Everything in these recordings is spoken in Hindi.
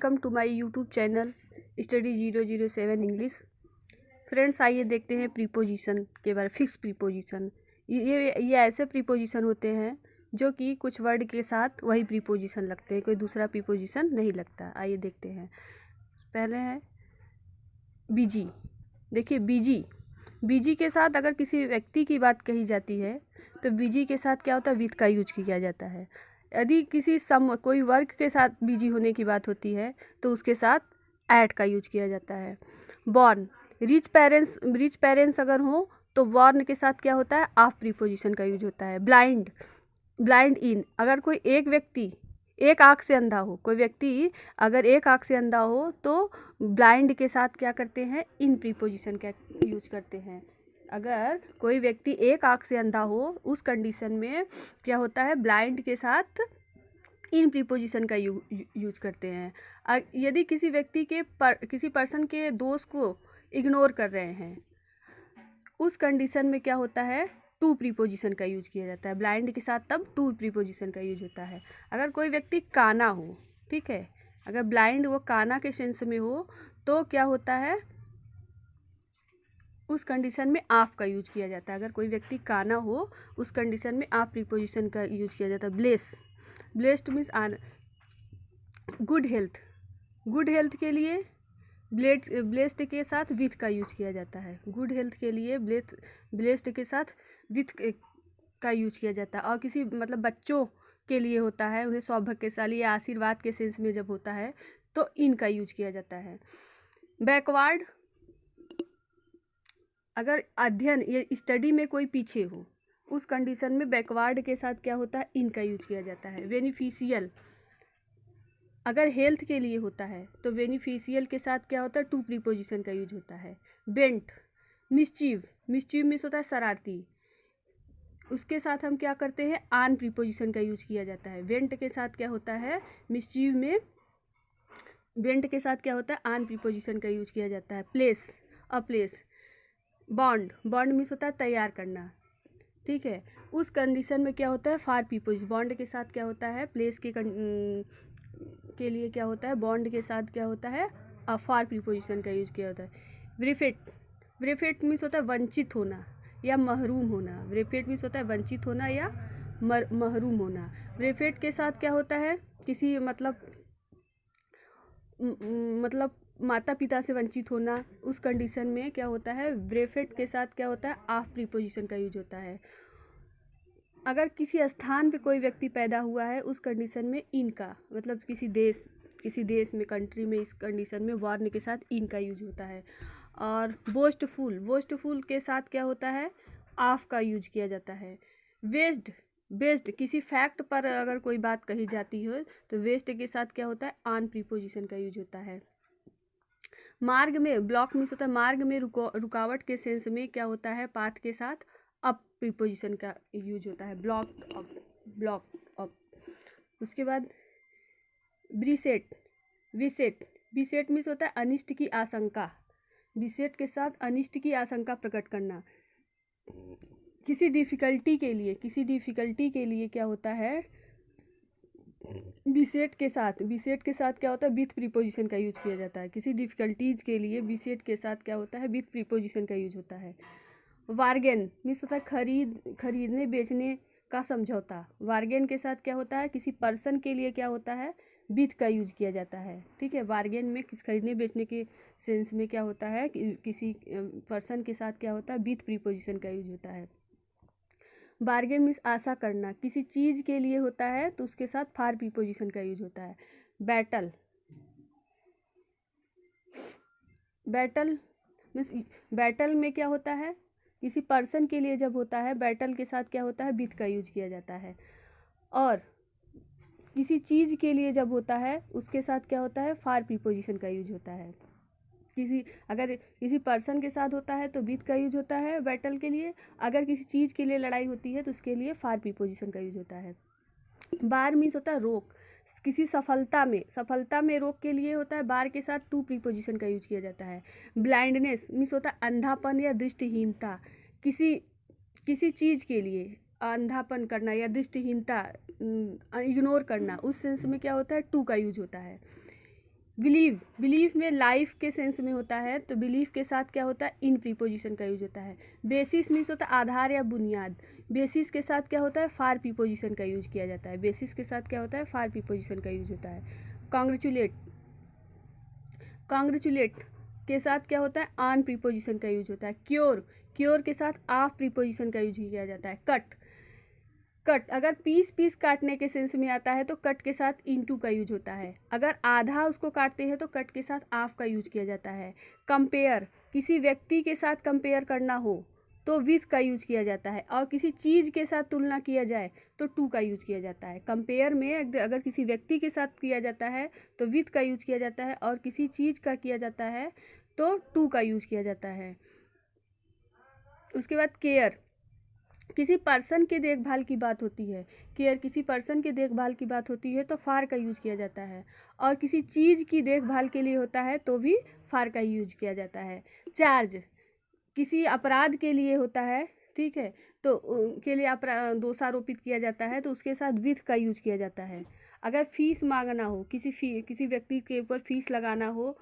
Welcome to my YouTube channel study 007 English. Friends, आइए देखते हैं प्रीपोजिशन के बारे में। फिक्स प्रीपोजिशन, ये ऐसे प्रीपोजिशन होते हैं जो कि कुछ वर्ड के साथ वही प्रीपोजिशन लगते हैं, कोई दूसरा प्रीपोजिशन नहीं लगता। आइए देखते हैं। पहले है बिजी। देखिए बिजी के साथ अगर किसी व्यक्ति की बात कही जाती है तो बिजी के साथ क्या होता है, विथ का यूज किया जाता है। यदि किसी कोई वर्क के साथ बिजी होने की बात होती है तो उसके साथ एट का यूज किया जाता है। बॉर्न, रिच पेरेंट्स अगर हो तो बॉर्न के साथ क्या होता है, ऑफ प्रीपोजिशन का यूज होता है। ब्लाइंड इन, अगर कोई एक व्यक्ति एक आँख से अंधा हो, कोई व्यक्ति अगर एक आँख से अंधा हो तो ब्लाइंड के साथ क्या करते हैं, इन प्रीपोजिशन का यूज करते हैं। अगर कोई व्यक्ति एक आँख से अंधा हो उस कंडीशन में क्या होता है, ब्लाइंड के साथ इन प्रीपोजिशन का यूज करते हैं। यदि किसी व्यक्ति के किसी पर्सन के दोष को इग्नोर कर रहे हैं उस कंडीशन में क्या होता है, टू प्रीपोजिशन का यूज किया जाता है। ब्लाइंड के साथ तब टू प्रीपोजिशन का यूज होता है। अगर कोई व्यक्ति काना हो, ठीक है, अगर ब्लाइंड वो काना के सेंस में हो तो क्या होता है, उस कंडीशन में ऑफ का यूज किया जाता है। अगर कोई व्यक्ति काना हो उस कंडीशन में ऑफ प्रीपोजिशन का यूज किया जाता है। ब्लेस्ड मीन्स गुड हेल्थ के लिए ब्लेस्ड के साथ विथ का यूज किया जाता है। गुड हेल्थ के लिए ब्लेस्ड के साथ विथ का यूज किया जाता है। और किसी मतलब बच्चों के लिए होता है, उन्हें सौभाग्यशाली या आशीर्वाद के सेंस में जब होता है तो इन का यूज किया जाता है। बैकवर्ड, अगर अध्ययन या स्टडी में कोई पीछे हो उस कंडीशन में बैकवर्ड के साथ क्या होता है, इन का यूज किया जाता है। बेनिफिशियल, अगर हेल्थ के लिए होता है तो बेनिफिशियल के साथ क्या होता है, टू प्रीपोजिशन का यूज होता है। बेंट, मिस्चीव मीन्स होता है शरारती, उसके साथ हम क्या करते हैं, आन प्रीपोजिशन का यूज किया जाता है। बेंट के साथ क्या होता है, मिस्चीव में बेंट के साथ क्या होता है, आन प्रीपोजिशन का यूज किया जाता है। प्लेस, बॉन्ड मीन्स होता है तैयार करना, ठीक है, उस कंडीशन में क्या होता है, फार प्रीपोजिशन। बॉन्ड के साथ क्या होता है, प्लेस के लिए क्या होता है, बॉन्ड के साथ क्या होता है, फार प्रीपोजिशन का यूज किया होता है। ब्रेफेट मीन्स होता है वंचित होना या महरूम होना। ब्रेफेट मीन्स होता है वंचित होना या महरूम होना। ब्रेफेट के साथ क्या होता है, किसी मतलब माता पिता से वंचित होना, उस कंडीशन में क्या होता है, ब्रेफेट के साथ क्या होता है, ऑफ प्रीपोजिशन का यूज होता है। अगर किसी स्थान पे कोई व्यक्ति पैदा हुआ है उस कंडीशन में इन का, मतलब किसी देश में, कंट्री में, इस कंडीशन में वॉर्न के साथ इन का यूज होता है। और बोस्टफुल के साथ क्या होता है, ऑफ का यूज किया जाता है। बेस्ड, किसी फैक्ट पर अगर कोई बात कही जाती है तो वेस्ट के साथ क्या होता है, ऑन प्रीपोजिशन का यूज होता है। मार्ग में, ब्लॉक मीन्स होता है मार्ग में रुकावट के सेंस में क्या होता है, पाथ के साथ अप प्रीपोजिशन का यूज होता है। Block up. उसके बाद विसेट मीन्स होता है अनिष्ट की आशंका। विसेट के साथ अनिष्ट की आशंका प्रकट करना। किसी डिफिकल्टी के लिए क्या होता है, विसेट के साथ क्या होता है, विथ प्रीपोजिशन का यूज किया जाता है। किसी डिफिकल्टीज के लिए विसेट के साथ क्या होता है, विथ प्रीपोजिशन का यूज होता है। वार्गेन मीन्स होता है खरीदने बेचने का समझौता। वार्गेन के साथ क्या होता है, किसी पर्सन के लिए क्या होता है, विथ का यूज किया जाता है, ठीक है। वार्गेन में किस खरीदने बेचने के सेंस में क्या होता है, किसी पर्सन के साथ क्या होता है, विथ प्रीपोजिशन का यूज होता है। बार्गेन मीन्स आशा करना, किसी चीज़ के लिए होता है तो उसके साथ फार प्रीपोजिशन का यूज होता है। बैटल में क्या होता है, किसी पर्सन के लिए जब होता है बैटल के साथ क्या होता है, विथ का यूज किया जाता है। और किसी चीज़ के लिए जब होता है उसके साथ क्या होता है, फार प्रीपोजिशन का यूज होता है। अगर किसी पर्सन के साथ होता है तो विथ का यूज होता है बैटल के लिए। अगर किसी चीज़ के लिए लड़ाई होती है तो उसके लिए फार प्रीपोजिशन का यूज होता है। बार मीन्स होता है रोक, किसी सफलता में रोक के लिए होता है, बार के साथ टू प्रीपोजिशन का यूज किया जाता है। ब्लाइंडनेस मीन्स होता है अंधापन या दृष्टिहीनता। किसी चीज़ के लिए अंधापन करना या दृष्टिहीनता, इग्नोर करना, उस सेंस में क्या होता है, टू का यूज होता है। बिलीव में लाइफ के सेंस में होता है, तो बिलीव के साथ क्या होता है, इन प्रीपोजिशन का यूज होता है। बेसिस मीन्स होता है आधार या बुनियाद, बेसिस के साथ क्या होता है, फार प्रीपोजिशन का यूज किया जाता है। बेसिस के साथ क्या होता है, फार प्रीपोजिशन का यूज होता है। कॉन्ग्रेचुलेट के साथ क्या होता है, ऑन प्रीपोजिशन का यूज होता है। क्योर के साथ ऑफ प्रीपोजिशन का यूज किया जाता है। कट अगर पीस काटने के सेंस में आता है तो कट के साथ इनटू का यूज होता है। अगर आधा उसको काटते हैं तो कट के साथ ऑफ का यूज किया जाता है। कंपेयर, किसी व्यक्ति के साथ कंपेयर करना हो तो विथ का यूज किया जाता है, और किसी चीज़ के साथ तुलना किया जाए तो टू का यूज किया जाता है। कंपेयर में अगर किसी व्यक्ति के साथ किया जाता है तो विथ का यूज किया जाता है, और किसी चीज़ का किया जाता है तो टू का यूज किया जाता है। उसके बाद केयर, किसी पर्सन की देखभाल की बात होती है, केयर किसी पर्सन की देखभाल की बात होती है तो फार का यूज किया जाता है, और किसी चीज़ की देखभाल के लिए होता है तो भी फार का यूज किया जाता है। चार्ज किसी अपराध के लिए होता है, ठीक है, तो के लिए दोष आरोपित किया जाता है तो उसके साथ विथ का यूज किया जाता है। अगर फीस मांगना हो, किसी व्यक्ति के ऊपर फीस लगाना हो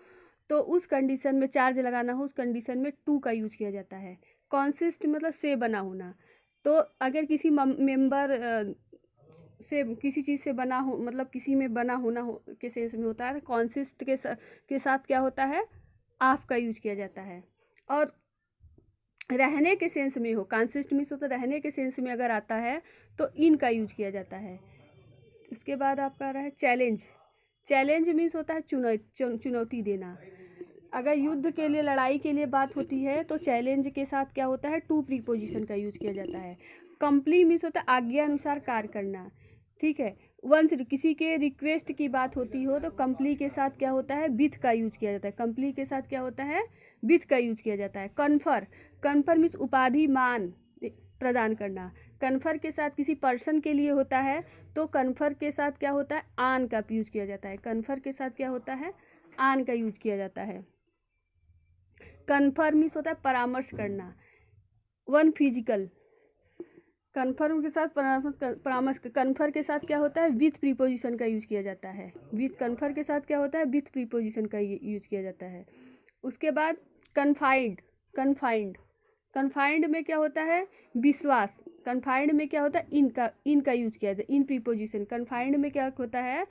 तो उस कंडीशन में, चार्ज लगाना हो उस कंडीशन में टू का यूज किया जाता है। कॉन्सिस्ट मतलब से बना होना, तो अगर किसी मेंबर से किसी चीज़ से बना हो, मतलब किसी में बना होना हो के सेंस में होता है, कॉन्सिस्ट के साथ क्या होता है, ऑफ का यूज किया जाता है। और रहने के सेंस में हो, कंसिस्ट मीन्स होता है रहने के सेंस में अगर आता है तो इन का यूज किया जाता है। उसके बाद आपका रहा है चैलेंज मीन्स होता है चुनौती देना। अगर युद्ध के लिए, लड़ाई के लिए बात होती है तो चैलेंज के साथ क्या होता है, टू प्रीपोजिशन का यूज किया जाता है। कंप्ली मीन्स होता है आज्ञा अनुसार कार्य करना, ठीक है। वंस किसी के रिक्वेस्ट की बात होती हो तो कंप्ली के साथ क्या होता है, विथ का यूज किया जाता है। कंप्ली के साथ क्या होता है, विथ का यूज किया जाता है। कन्फर मीन्स उपाधि मान प्रदान करना। कन्फर के साथ किसी पर्सन के लिए होता है तो कन्फर के साथ क्या होता है, आन का यूज किया जाता है। कन्फर के साथ क्या होता है, आन का यूज किया जाता है। कन्फर्म मीन्स होता है परामर्श करना। वन फिजिकल, कन्फर्म के साथ परामर्श, कन्फर के साथ क्या होता है, विथ प्रीपोजिशन का यूज किया जाता है। विथ कन्फर के साथ क्या होता है, विथ प्रीपोजिशन का यूज किया जाता है। उसके बाद कन्फाइंड में क्या होता है, विश्वास। कन्फाइंड में क्या होता है, इनका यूज किया जाता है, इन प्रीपोजिशन। कन्फाइंड में क्या होता है,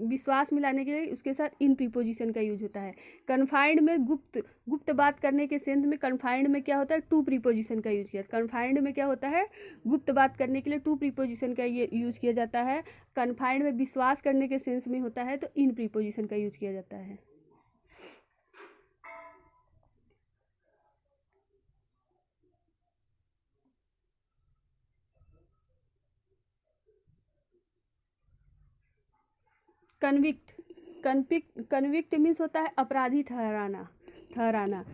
विश्वास मिलाने के लिए उसके साथ इन प्रीपोजिशन का यूज होता है। कन्फाइंड में गुप्त बात करने के सेंस में कन्फाइंड में क्या होता है, टू प्रीपोजिशन का यूज किया। कन्फाइंड में क्या होता है, गुप्त बात करने के लिए टू प्रीपोजिशन का ये यूज किया जाता है। कन्फाइंड में विश्वास करने के सेंस में होता है तो इन प्रीपोजिशन का यूज किया जाता है। कन्विक्ट मीन्स होता है अपराधी ठहराना।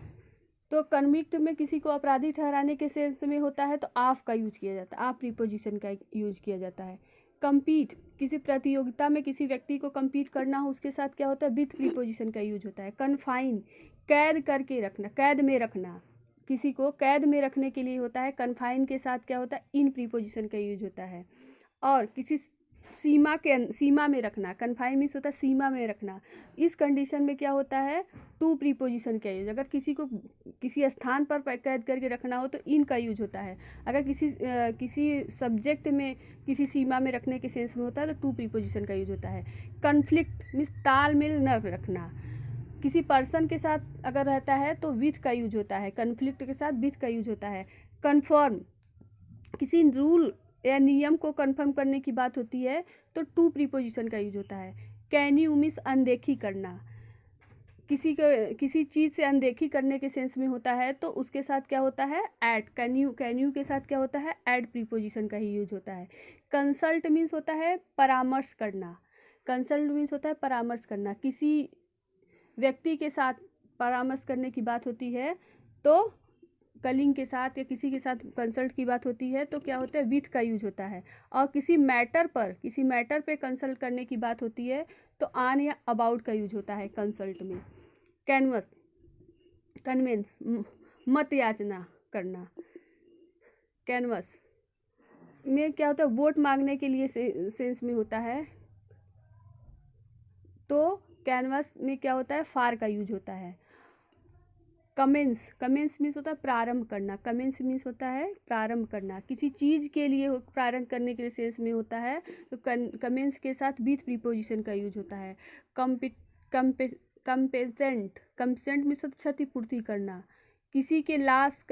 तो कन्विक्ट में किसी को अपराधी ठहराने के सेंस में होता है तो ऑफ का यूज किया जाता है, ऑफ प्रीपोजिशन का यूज किया जाता है। कम्पीट, किसी प्रतियोगिता में किसी व्यक्ति को कम्पीट करना हो उसके साथ क्या होता है, विथ प्रीपोजिशन का यूज होता है। कन्फाइन, कैद करके रखना, कैद में रखना, किसी को कैद में रखने के लिए होता है। कन्फाइन के साथ क्या होता है, इन प्रीपोजिशन का यूज होता है। और किसी सीमा में रखना, कन्फाइन मीन्स होता है सीमा में रखना। इस कंडीशन में क्या होता है, टू प्रीपोजिशन का यूज। अगर किसी को किसी स्थान पर कैद करके रखना हो तो इन का यूज होता है। अगर किसी सब्जेक्ट में किसी सीमा में रखने के सेंस में होता है तो टू प्रीपोजिशन का यूज होता है। कन्फ्लिक्ट मीन्स तालमेल न रखना। किसी पर्सन के साथ अगर रहता है तो विथ का यूज होता है, कन्फ्लिक्ट के साथ विथ का यूज होता है। कन्फर्म, किसी रूल या नियम को कन्फर्म करने की बात होती है तो टू प्रीपोजिशन का यूज होता है। कैन यू मीन्स अनदेखी करना, किसी चीज़ से अनदेखी करने के सेंस में होता है तो उसके साथ क्या होता है, एट। कैन यू के साथ क्या होता है, एट प्रीपोजिशन का ही यूज होता है। कंसल्ट मीन्स होता है परामर्श करना। कंसल्ट मीन्स होता है परामर्श करना। किसी व्यक्ति के साथ परामर्श करने की बात होती है तो कलिंग के साथ या किसी के साथ कंसल्ट की बात होती है तो क्या होता है, विथ का यूज होता है। और किसी मैटर पे कंसल्ट करने की बात होती है तो ऑन या अबाउट का यूज होता है कंसल्ट में। कन्वेंस, मत याचना करना। कैनवस में क्या होता है, वोट मांगने के लिए सेंस में होता है तो कैनवास में क्या होता है, फार का यूज होता है। कमेंस, कमेंस मीन्स होता है प्रारंभ करना, कमेंस मीन्स होता है प्रारंभ करना, किसी चीज़ के लिए प्रारंभ करने के लिए सेंस में होता है तो कमेंस के साथ विथ प्रीपोजिशन का यूज होता है। कंपेसेंट, कंपेसेंट मीन्स क्षतिपूर्ति करना, किसी के लाश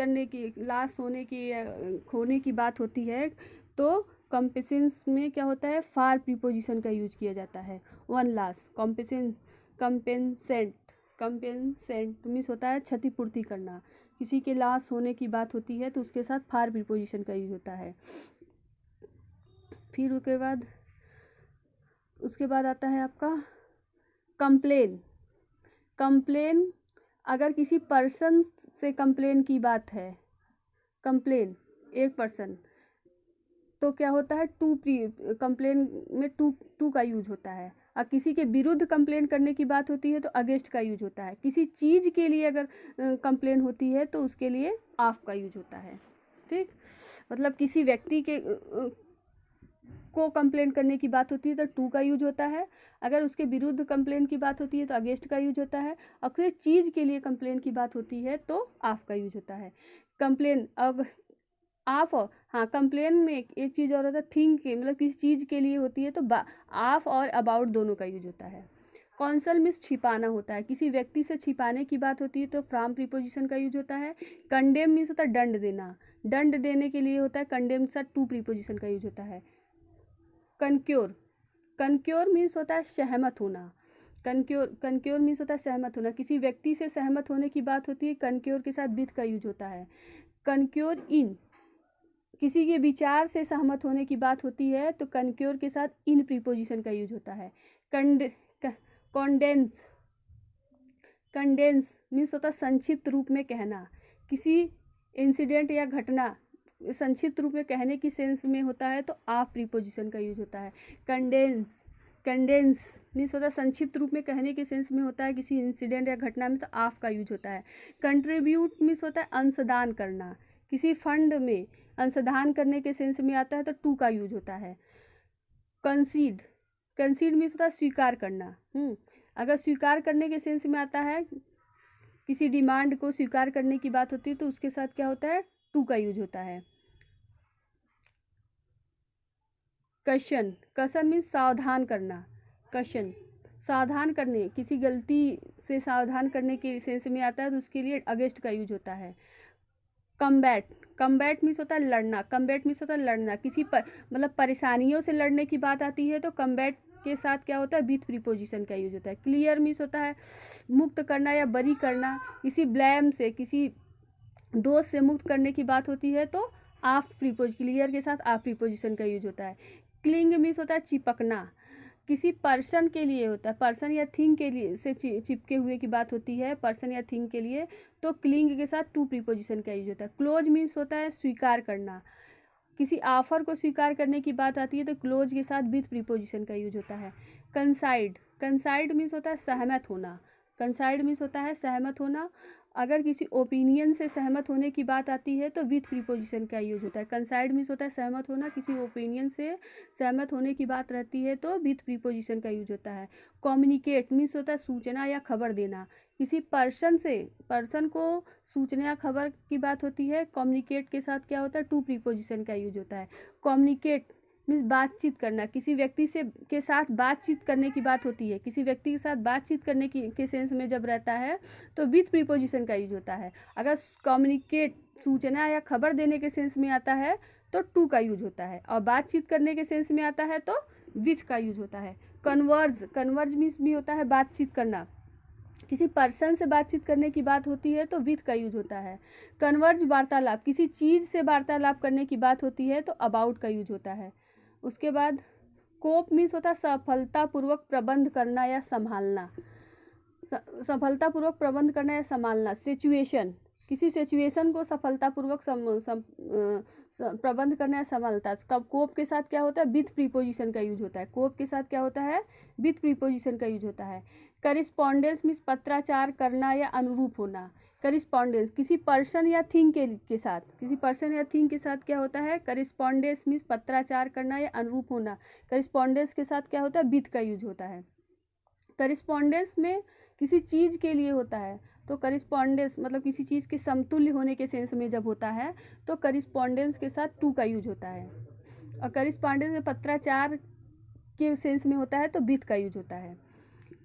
होने की खोने की बात होती है तो कंपेसेंस में क्या होता है, फार प्रीपोजिशन का यूज किया जाता है। वन लाश, कंपेंसेंट, कंपेंसेंट मीन्स होता है क्षतिपूर्ति करना, किसी के लाश होने की बात होती है तो उसके साथ फार प्रीपोजिशन का यूज होता है। फिर उसके बाद आता है आपका कंप्लेन। कंप्लेन, अगर किसी पर्सन से कंप्लेन की बात है, कंप्लेन एक पर्सन, तो क्या होता है कंप्लेन में टू का यूज होता है। और किसी के विरुद्ध कंप्लेन करने की बात होती है तो अगेंस्ट का यूज होता है। किसी चीज़ के लिए अगर कंप्लेन होती है तो उसके लिए ऑफ का यूज होता है। ठीक, मतलब किसी व्यक्ति के को कंप्लेन करने की बात होती है तो टू का यूज होता है, अगर उसके विरुद्ध कंप्लेन की बात होती है तो अगेंस्ट का यूज होता है, और किसी चीज़ के लिए कंप्लेन की बात होती है तो ऑफ का यूज होता है। कंप्लेन अब ऑफ, हाँ कंप्लेन में एक चीज़ और होता है थिंग के, मतलब किसी चीज़ के लिए होती है तो ऑफ और अबाउट दोनों का यूज होता है। कॉन्सल मीन्स छिपाना होता है, किसी व्यक्ति से छिपाने की बात होती है तो फ्रॉम प्रीपोजिशन का यूज होता है। कंडेम मीन्स होता है दंड देना, दंड देने के लिए होता है कंडेम के साथ टू प्रीपोजिशन का यूज होता है। कनक्योर, कनक्योर मीन्स होता है सहमत होना, कनक्योर मीन्स होता है सहमत होना, किसी व्यक्ति से सहमत होने की बात होती है कनक्योर के साथ विथ का यूज होता है। कनक्योर इन, किसी के विचार से सहमत होने की बात होती है तो कनक्योर के साथ इन प्रीपोजिशन का यूज होता है। कॉन्डेंस, कंडेंस मीन्स होता है संक्षिप्त रूप में कहना, किसी इंसिडेंट या घटना संक्षिप्त रूप में कहने की सेंस में होता है तो ऑफ प्रीपोजिशन का यूज होता है। कंडेंस, कंडेंस मीन्स होता है संक्षिप्त रूप में कहने के सेंस में होता है किसी इंसिडेंट या घटना में तो ऑफ का यूज होता है। कंट्रीब्यूट मीन्स होता है अंशदान करना, किसी फंड में अंशदान करने के सेंस में आता है तो टू का यूज होता है। कंसीड, कंसीड मीन्स होता है स्वीकार करना, अगर स्वीकार करने के सेंस में आता है, किसी डिमांड को स्वीकार करने की बात होती है तो उसके साथ क्या होता है, टू का यूज होता है। कशन, कशन मीन्स सावधान करना, कशन सावधान करने, किसी गलती से सावधान करने के सेंस में आता है तो उसके लिए अगेंस्ट का यूज होता है। कम्बैट, कम्बैट मीन्स होता है लड़ना, कम्बैट मीन्स होता है लड़ना, किसी मतलब परेशानियों से लड़ने की बात आती है तो कम्बैट के साथ क्या होता है, विथ प्रीपोजिशन का यूज होता है। क्लियर मीन्स होता है मुक्त करना या बरी करना, किसी ब्लेम से, किसी दोष से मुक्त करने की बात होती है तो ऑफ क्लियर के साथ ऑफ प्रीपोजिशन का यूज होता है। क्लिंग मीन्स होता है चिपकना, किसी पर्सन के लिए होता है, पर्सन या थिंग के लिए से चिपके हुए की बात होती है पर्सन या थिंग के लिए तो क्लिंग के साथ टू प्रीपोजिशन का यूज होता है। क्लोज मीन्स होता है स्वीकार करना, किसी ऑफर को स्वीकार करने की बात आती है तो क्लोज के साथ विथ प्रीपोजिशन का यूज होता है। कंसाइड, कंसाइड मीन्स होता है सहमत होना, कंसाइड मीन्स होता है सहमत होना, अगर किसी ओपिनियन से सहमत होने की बात आती है तो विथ प्रीपोजिशन का यूज होता है। कंसाइड मीन्स होता है सहमत होना, किसी ओपिनियन से सहमत होने की बात रहती है तो विथ प्रीपोजिशन का यूज होता है। कम्युनिकेट मीन्स होता है सूचना या खबर देना, किसी पर्सन को सूचना या खबर की बात होती है, कम्युनिकेट के साथ क्या होता है, टू प्रीपोजिशन का यूज होता है। कम्युनिकेट मीन्स बातचीत करना, किसी व्यक्ति से के साथ बातचीत करने की बात होती है, किसी व्यक्ति के साथ बातचीत करने की के सेंस में जब रहता है तो विथ प्रीपोजिशन का यूज होता है। अगर कम्युनिकेट सूचना या खबर देने के सेंस में आता है तो टू का यूज होता है, और बातचीत करने के सेंस में आता है तो विथ का यूज होता है। कन्वर्ज, कन्वर्ज मीन्स भी होता है बातचीत करना, किसी पर्सन से बातचीत करने की बात होती है तो विथ का यूज होता है। कन्वर्ज वार्तालाप, किसी चीज़ से वार्तालाप करने की बात होती है तो अबाउट का यूज होता है। उसके बाद कोप मीन्स होता है सफलतापूर्वक प्रबंध करना या संभालना, सफलतापूर्वक प्रबंध करना या संभालना। सिचुएशन, किसी सिचुएशन को सफलतापूर्वक प्रबंध करना या संभालता। कब कोप के साथ क्या होता है, विथ प्रीपोजिशन का यूज होता है, कोप के साथ क्या होता है, विथ प्रीपोजिशन का यूज होता है। करिस्पॉन्डेंस मीन्स पत्राचार करना या अनुरूप होना, करिस्पॉन्डेंस किसी पर्सन या थिंग के साथ, किसी पर्सन या थिंग के साथ क्या होता है, करिस्पॉन्डेंस मीन्स पत्राचार करना या अनुरूप होना, करिस्पॉन्डेंस के साथ क्या होता है, विथ का यूज होता है। करिस्पॉन्डेंस में किसी चीज़ के लिए होता है, तो करिस्पॉन्डेंस मतलब किसी चीज़ के समतुल्य होने के सेंस में जब होता है तो करिस्पॉन्डेंस के साथ टू का यूज होता है। और करिस्पॉन्डेंस में पत्राचार के सेंस में होता है तो विथ का यूज होता है।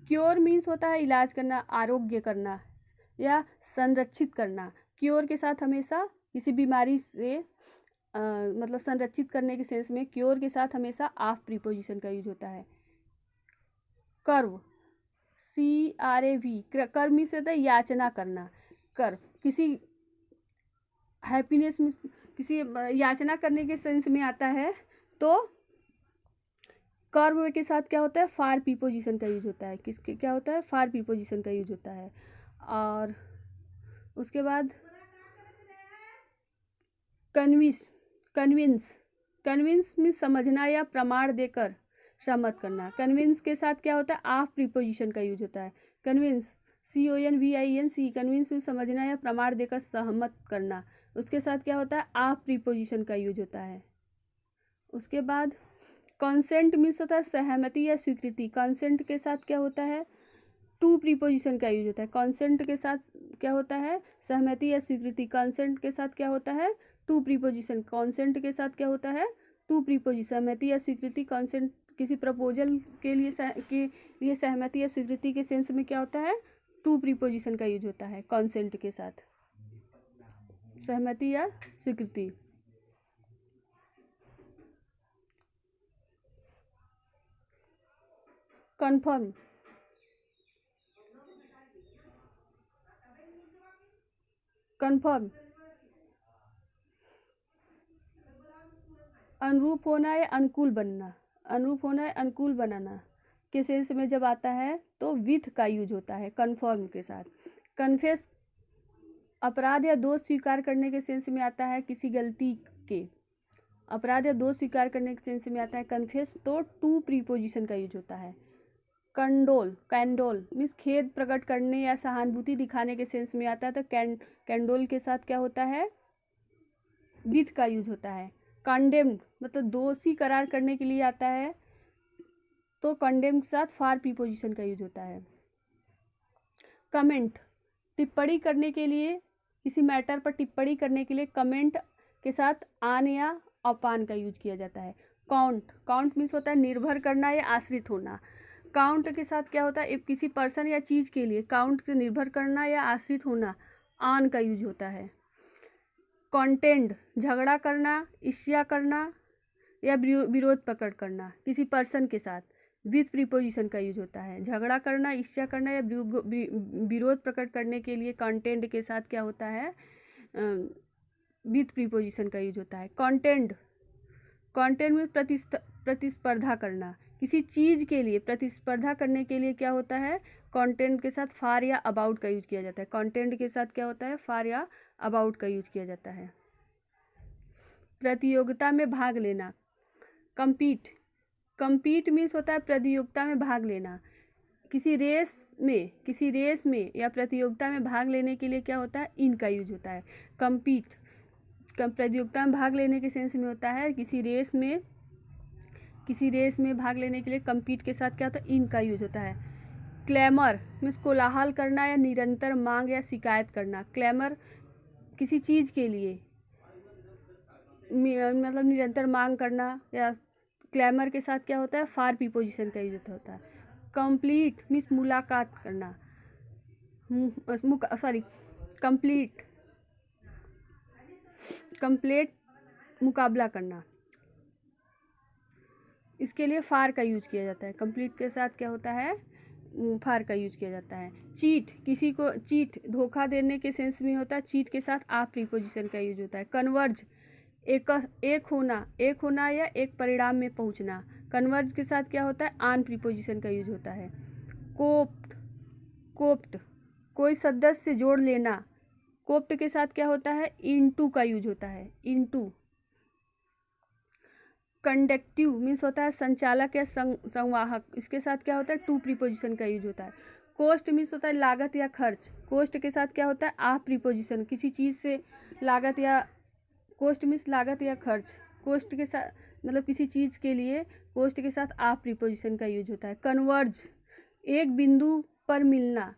क्योर मीन्स होता है इलाज करना, आरोग्य करना या संरक्षित करना। क्योर के साथ हमेशा किसी बीमारी से मतलब संरक्षित करने के सेंस में क्योर के साथ हमेशा ऑफ प्रीपोजिशन का यूज होता है। कर्व, CRAV, कर्व मीन्स होता है याचना करना। कर्व किसी हैप्पीनेस में किसी याचना करने के सेंस में आता है तो कर्व के साथ क्या होता है, फार प्रीपोजिशन का यूज होता है। किसके क्या होता है, फार प्रीपोजिशन का यूज होता है। और उसके बाद कन्विंस मीन्स समझना या प्रमाण देकर सहमत करना। कन्विंस के साथ क्या होता है, ऑफ प्रीपोजिशन का यूज होता है। कन्विंस, CONVINC, कन्विंस में समझना या प्रमाण देकर सहमत करना, उसके साथ क्या होता है, ऑफ प्रीपोजिशन का यूज होता है। उसके बाद कॉन्सेंट मीन्स होता है सहमति या स्वीकृति। कॉन्सेंट के साथ क्या होता है, टू प्रीपोजिशन का यूज होता है। कॉन्सेंट के साथ क्या होता है, सहमति या स्वीकृति। कॉन्सेंट के साथ क्या होता है, टू प्रीपोजिशन। कॉन्सेंट के साथ क्या होता है, टू प्रीपोजिशन। सहमति या स्वीकृति, कॉन्सेंट किसी प्रपोजल के लिए सहमति या स्वीकृति के सेंस में क्या होता है, टू प्रीपोजिशन का यूज होता है कॉन्सेंट के साथ, सहमति या स्वीकृति। कन्फर्म, अनुरूप होना या अनुकूल बनना। अनुरूप होना या अनुकूल बनाना के सेंस में जब आता है तो विथ का यूज होता है कन्फर्म के साथ। कन्फेस, अपराध या दोष स्वीकार करने के सेंस में आता है किसी गलती के। अपराध या दोष स्वीकार करने के सेंस में आता है कन्फेस, तो टू प्रीपोजिशन का यूज होता है। कैंडोल मीन्स खेद प्रकट करने या सहानुभूति दिखाने के सेंस में आता है तो कैंडोल के साथ क्या होता है, विथ का यूज होता है। कंडेम्ड मतलब दोषी करार करने के लिए आता है तो कंडेम के साथ फार प्रीपोजिशन का यूज होता है। कमेंट, टिप्पणी करने के लिए, किसी मैटर पर टिप्पणी करने के लिए कमेंट के साथ आन या अपान का यूज किया जाता है। काउंट मीन्स होता है निर्भर करना या आश्रित होना। काउंट के साथ क्या होता है, किसी पर्सन या चीज़ के लिए काउंट से निर्भर करना या आश्रित होना, आन का यूज होता है। कॉन्टेंड, झगड़ा करना, ईर्ष्या करना या विरोध प्रकट करना किसी पर्सन के साथ, विथ प्रीपोजिशन का यूज होता है। झगड़ा करना, ईर्ष्या करना या विरोध प्रकट करने के लिए कॉन्टेंड के साथ क्या होता है, विथ प्रीपोजिशन का यूज होता है। कॉन्टेंड में प्रतिस्पर्धा करना, किसी चीज़ के लिए प्रतिस्पर्धा करने के लिए क्या होता है, कॉन्टेंट के साथ फार या अबाउट का यूज किया जाता है। कॉन्टेंट के साथ क्या होता है, फार या अबाउट का यूज किया जाता है। प्रतियोगिता में भाग लेना, कंपीट मीन्स होता है प्रतियोगिता में भाग लेना। किसी रेस में या प्रतियोगिता में भाग लेने के लिए क्या होता है, इन का यूज होता है। कंपीट प्रतियोगिता में भाग लेने के सेंस में होता है, किसी रेस में भाग लेने के लिए कंपीट के साथ क्या होता है, इन का यूज होता है। क्लेमर मीन्स कोलाहल करना या निरंतर मांग या शिकायत करना। क्लेमर किसी चीज़ के लिए मतलब निरंतर मांग करना, या क्लेमर के साथ क्या होता है, फार प्रीपोजिशन का यूज होता है। कंप्लीट मीन्स मुलाकात करना, कंप्लीट मुकाबला करना, इसके लिए फार का यूज किया जाता है। कंप्लीट के साथ क्या होता है, फार का यूज किया जाता है। चीट, किसी को धोखा देने के सेंस में होता है, चीट के साथ ऑफ प्रीपोजिशन का यूज होता है। कन्वर्ज, एक होना या एक परिणाम में पहुंचना। कन्वर्ज के साथ क्या होता है, ऑन प्रीपोजिशन का यूज होता है। कोप्ट कोई सदस्य से जोड़ लेना। कोप्ट के साथ क्या होता है, इनटू का यूज होता है, इनटू। कंडक्टिव मीन्स होता है संचालक या संवाहक, इसके साथ क्या होता है, टू प्रीपोजिशन का यूज होता है। कॉस्ट मीन्स होता है लागत या खर्च। कॉस्ट के साथ क्या होता है, ऑफ प्रीपोजिशन, किसी चीज़ से लागत या कॉस्ट मीन्स लागत या खर्च। कॉस्ट के साथ मतलब किसी चीज़ के लिए कॉस्ट के साथ ऑफ प्रीपोजिशन का यूज होता है। कन्वर्ज, एक बिंदु पर मिलना,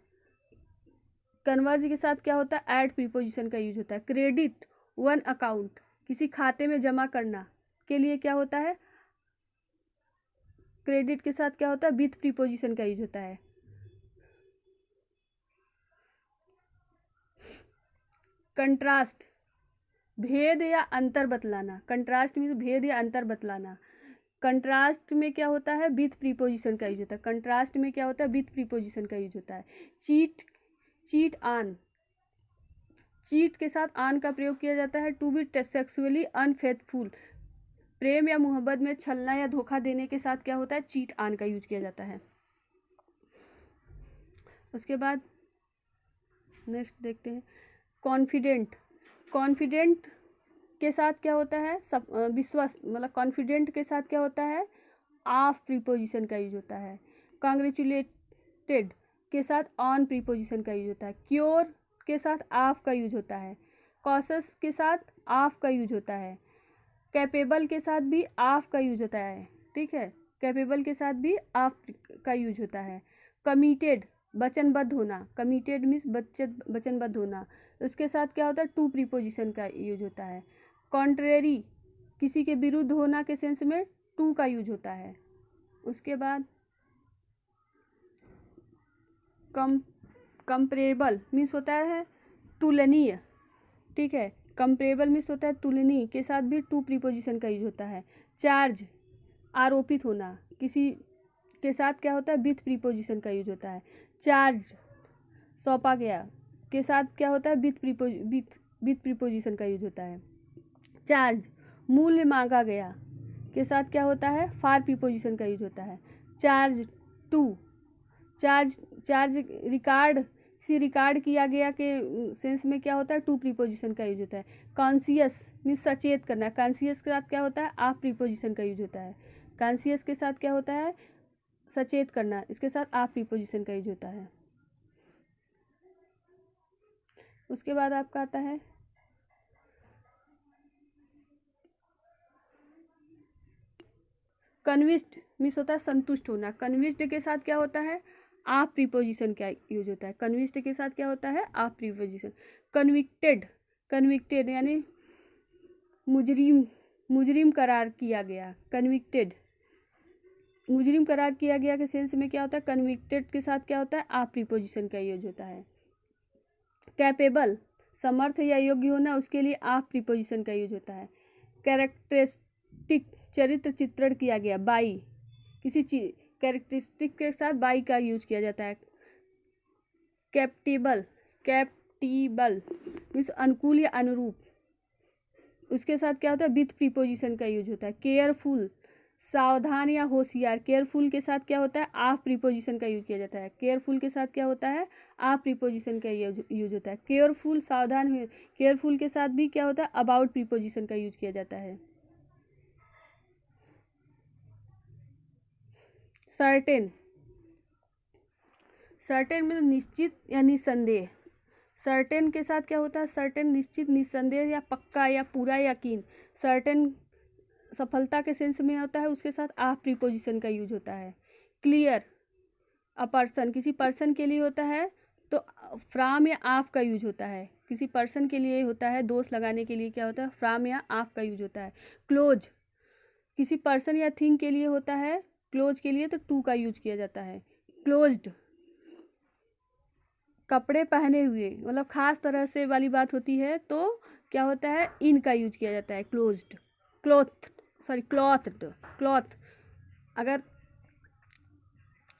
कन्वर्ज के साथ क्या होता है, एट प्रीपोजिशन का यूज होता है। क्रेडिट वन अकाउंट, किसी खाते में जमा करना के लिए क्या होता है, क्रेडिट के साथ क्या होता है, विथ प्रीपोजिशन का यूज होता है। कंट्रास्ट, भेद या अंतर बतलाना, कंट्रास्ट मीन्स भेद या अंतर बतलाना। कंट्रास्ट में क्या होता है, विथ प्रीपोजिशन का यूज होता है। कंट्रास्ट में क्या होता है, विथ प्रीपोजिशन का यूज होता है। चीट, चीट ऑन, चीट के साथ ऑन का प्रयोग किया जाता है। टू बी सेक्सुअली अनफेथफुल, प्रेम या मोहब्बत में छलना या धोखा देने के साथ क्या होता है, चीट ऑन का यूज किया जाता है। उसके बाद नेक्स्ट देखते हैं कॉन्फिडेंट। कॉन्फिडेंट के साथ क्या होता है, सब विश्वास, मतलब कॉन्फिडेंट के साथ क्या होता है, ऑफ प्रीपोजिशन का यूज होता है। कांग्रेचुलेटेड के साथ ऑन प्रीपोजिशन का यूज होता है। क्योर के साथ ऑफ का यूज होता है। कॉशस के साथ ऑफ का यूज होता है। कैपेबल के साथ भी ऑफ का यूज होता है, ठीक है, कैपेबल के साथ भी ऑफ का यूज होता है। कमिटेड, वचनबद्ध होना, कमिटेड मीन्स वचनबद्ध होना, उसके साथ क्या होता है, टू प्रीपोजिशन का यूज होता है। कॉन्ट्रेरी, किसी के विरुद्ध होना के सेंस में टू का यूज होता है। उसके बाद कंपेरेबल मीन्स होता है तुलनीय, ठीक है, कंपेरेबल मीन्स होता है तुलनीय, के साथ भी टू प्रीपोजिशन का यूज होता है। चार्ज, आरोपित होना, किसी के साथ क्या होता है, विथ प्रीपोजिशन का यूज होता है। चार्ज, सौंपा गया, के साथ क्या होता है, विथ प्रीपोजिशन का यूज होता है। चार्ज, मूल्य मांगा गया, के साथ क्या होता है, फॉर प्रीपोजिशन का यूज होता है। चार्ज टू, चार्ज रिकॉर्ड, किसी रिकॉर्ड किया गया के सेंस में क्या होता है, टू प्रीपोजिशन का यूज होता है। कॉन्शियस मीन्स सचेत करना, कॉन्शियस के साथ क्या होता है, ऑफ प्रीपोजिशन का यूज होता है। कॉन्शियस के साथ क्या होता है, सचेत करना, इसके साथ ऑफ प्रीपोजिशन का यूज होता है। उसके बाद आपका आता है कन्विंस्ड मीन्स होता है संतुष्ट होना, कन्विंस्ड के साथ क्या होता है, ऑफ प्रीपोजिशन का यूज होता है। कन्विंस्ड के साथ क्या होता है, ऑफ प्रीपोजिशन। कन्विक्टेड, कन्विक्टेड यानी मुजरिम करार किया गया, कन्विक्टेड, मुजरिम करार किया गया के सेंस में क्या होता है, कन्विक्टेड के साथ क्या होता है, ऑफ प्रीपोजिशन का यूज होता है। कैपेबल, समर्थ या योग्य होना, उसके लिए ऑफ प्रीपोजिशन का यूज होता है। कैरेक्टरिस्टिक, चरित्र चित्रण किया गया, बाई, किसी चीज कैरेक्टरिस्टिक के साथ बाई का यूज किया जाता है। कैप्टिबल, कैप्टिबल मीन्स अनुकूल या अनुरूप, उसके साथ क्या होता है, विथ प्रीपोजिशन का यूज होता है। केयरफुल, सावधान या होशियार, केयरफुल के साथ क्या होता है, ऑफ प्रीपोजिशन का यूज किया जाता है। केयरफुल के साथ क्या होता है, ऑफ प्रीपोजिशन का यूज होता है। केयरफुल, सावधान, केयरफुल के साथ भी क्या होता है, अबाउट प्रीपोजिशन का यूज किया जाता है। सर्टेन, सर्टेन में निश्चित या निसंदेह, सर्टेन के साथ क्या होता है, सर्टेन निश्चित, निसंदेह या पक्का या पूरा यकीन। सर्टेन सफलता के सेंस में होता है, उसके साथ ऑफ प्रीपोजिशन का यूज होता है। क्लियर, अ पर्सन, किसी पर्सन के लिए होता है तो फ्रॉम या ऑफ का यूज होता है, किसी पर्सन के लिए होता है, दोष लगाने के लिए क्या होता है, फ्रॉम या ऑफ का यूज होता है। क्लोज, किसी पर्सन या थिंग के लिए होता है, क्लोज के लिए तो टू का यूज किया जाता है। क्लोज्ड, कपड़े पहने हुए, मतलब खास तरह से वाली बात होती है तो क्या होता है, इन का यूज किया जाता है। क्लोज्ड, क्लॉथ्ड, क्लॉथ, अगर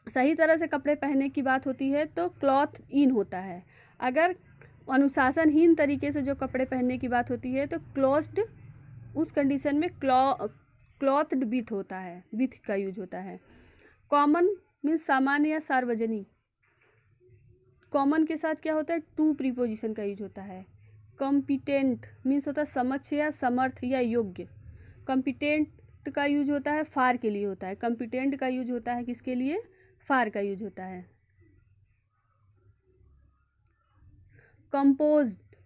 सही तरह से कपड़े पहनने की बात होती है तो क्लॉथ इन होता है। अगर अनुशासनहीन तरीके से जो कपड़े पहनने की बात होती है तो क्लोज्ड, उस कंडीशन में क्लॉथ्ड विथ होता है, विथ का यूज होता है। कॉमन मीन्स सामान्य या सार्वजनिक, कॉमन के साथ क्या होता है, टू प्रीपोजिशन का यूज होता है। कॉम्पिटेंट मीन्स होता है समक्ष या समर्थ या योग्य, कॉम्पिटेंट का यूज होता है फार के लिए होता है, कॉम्पिटेंट का यूज होता है किसके लिए, फार का यूज होता है। कंपोज्ड,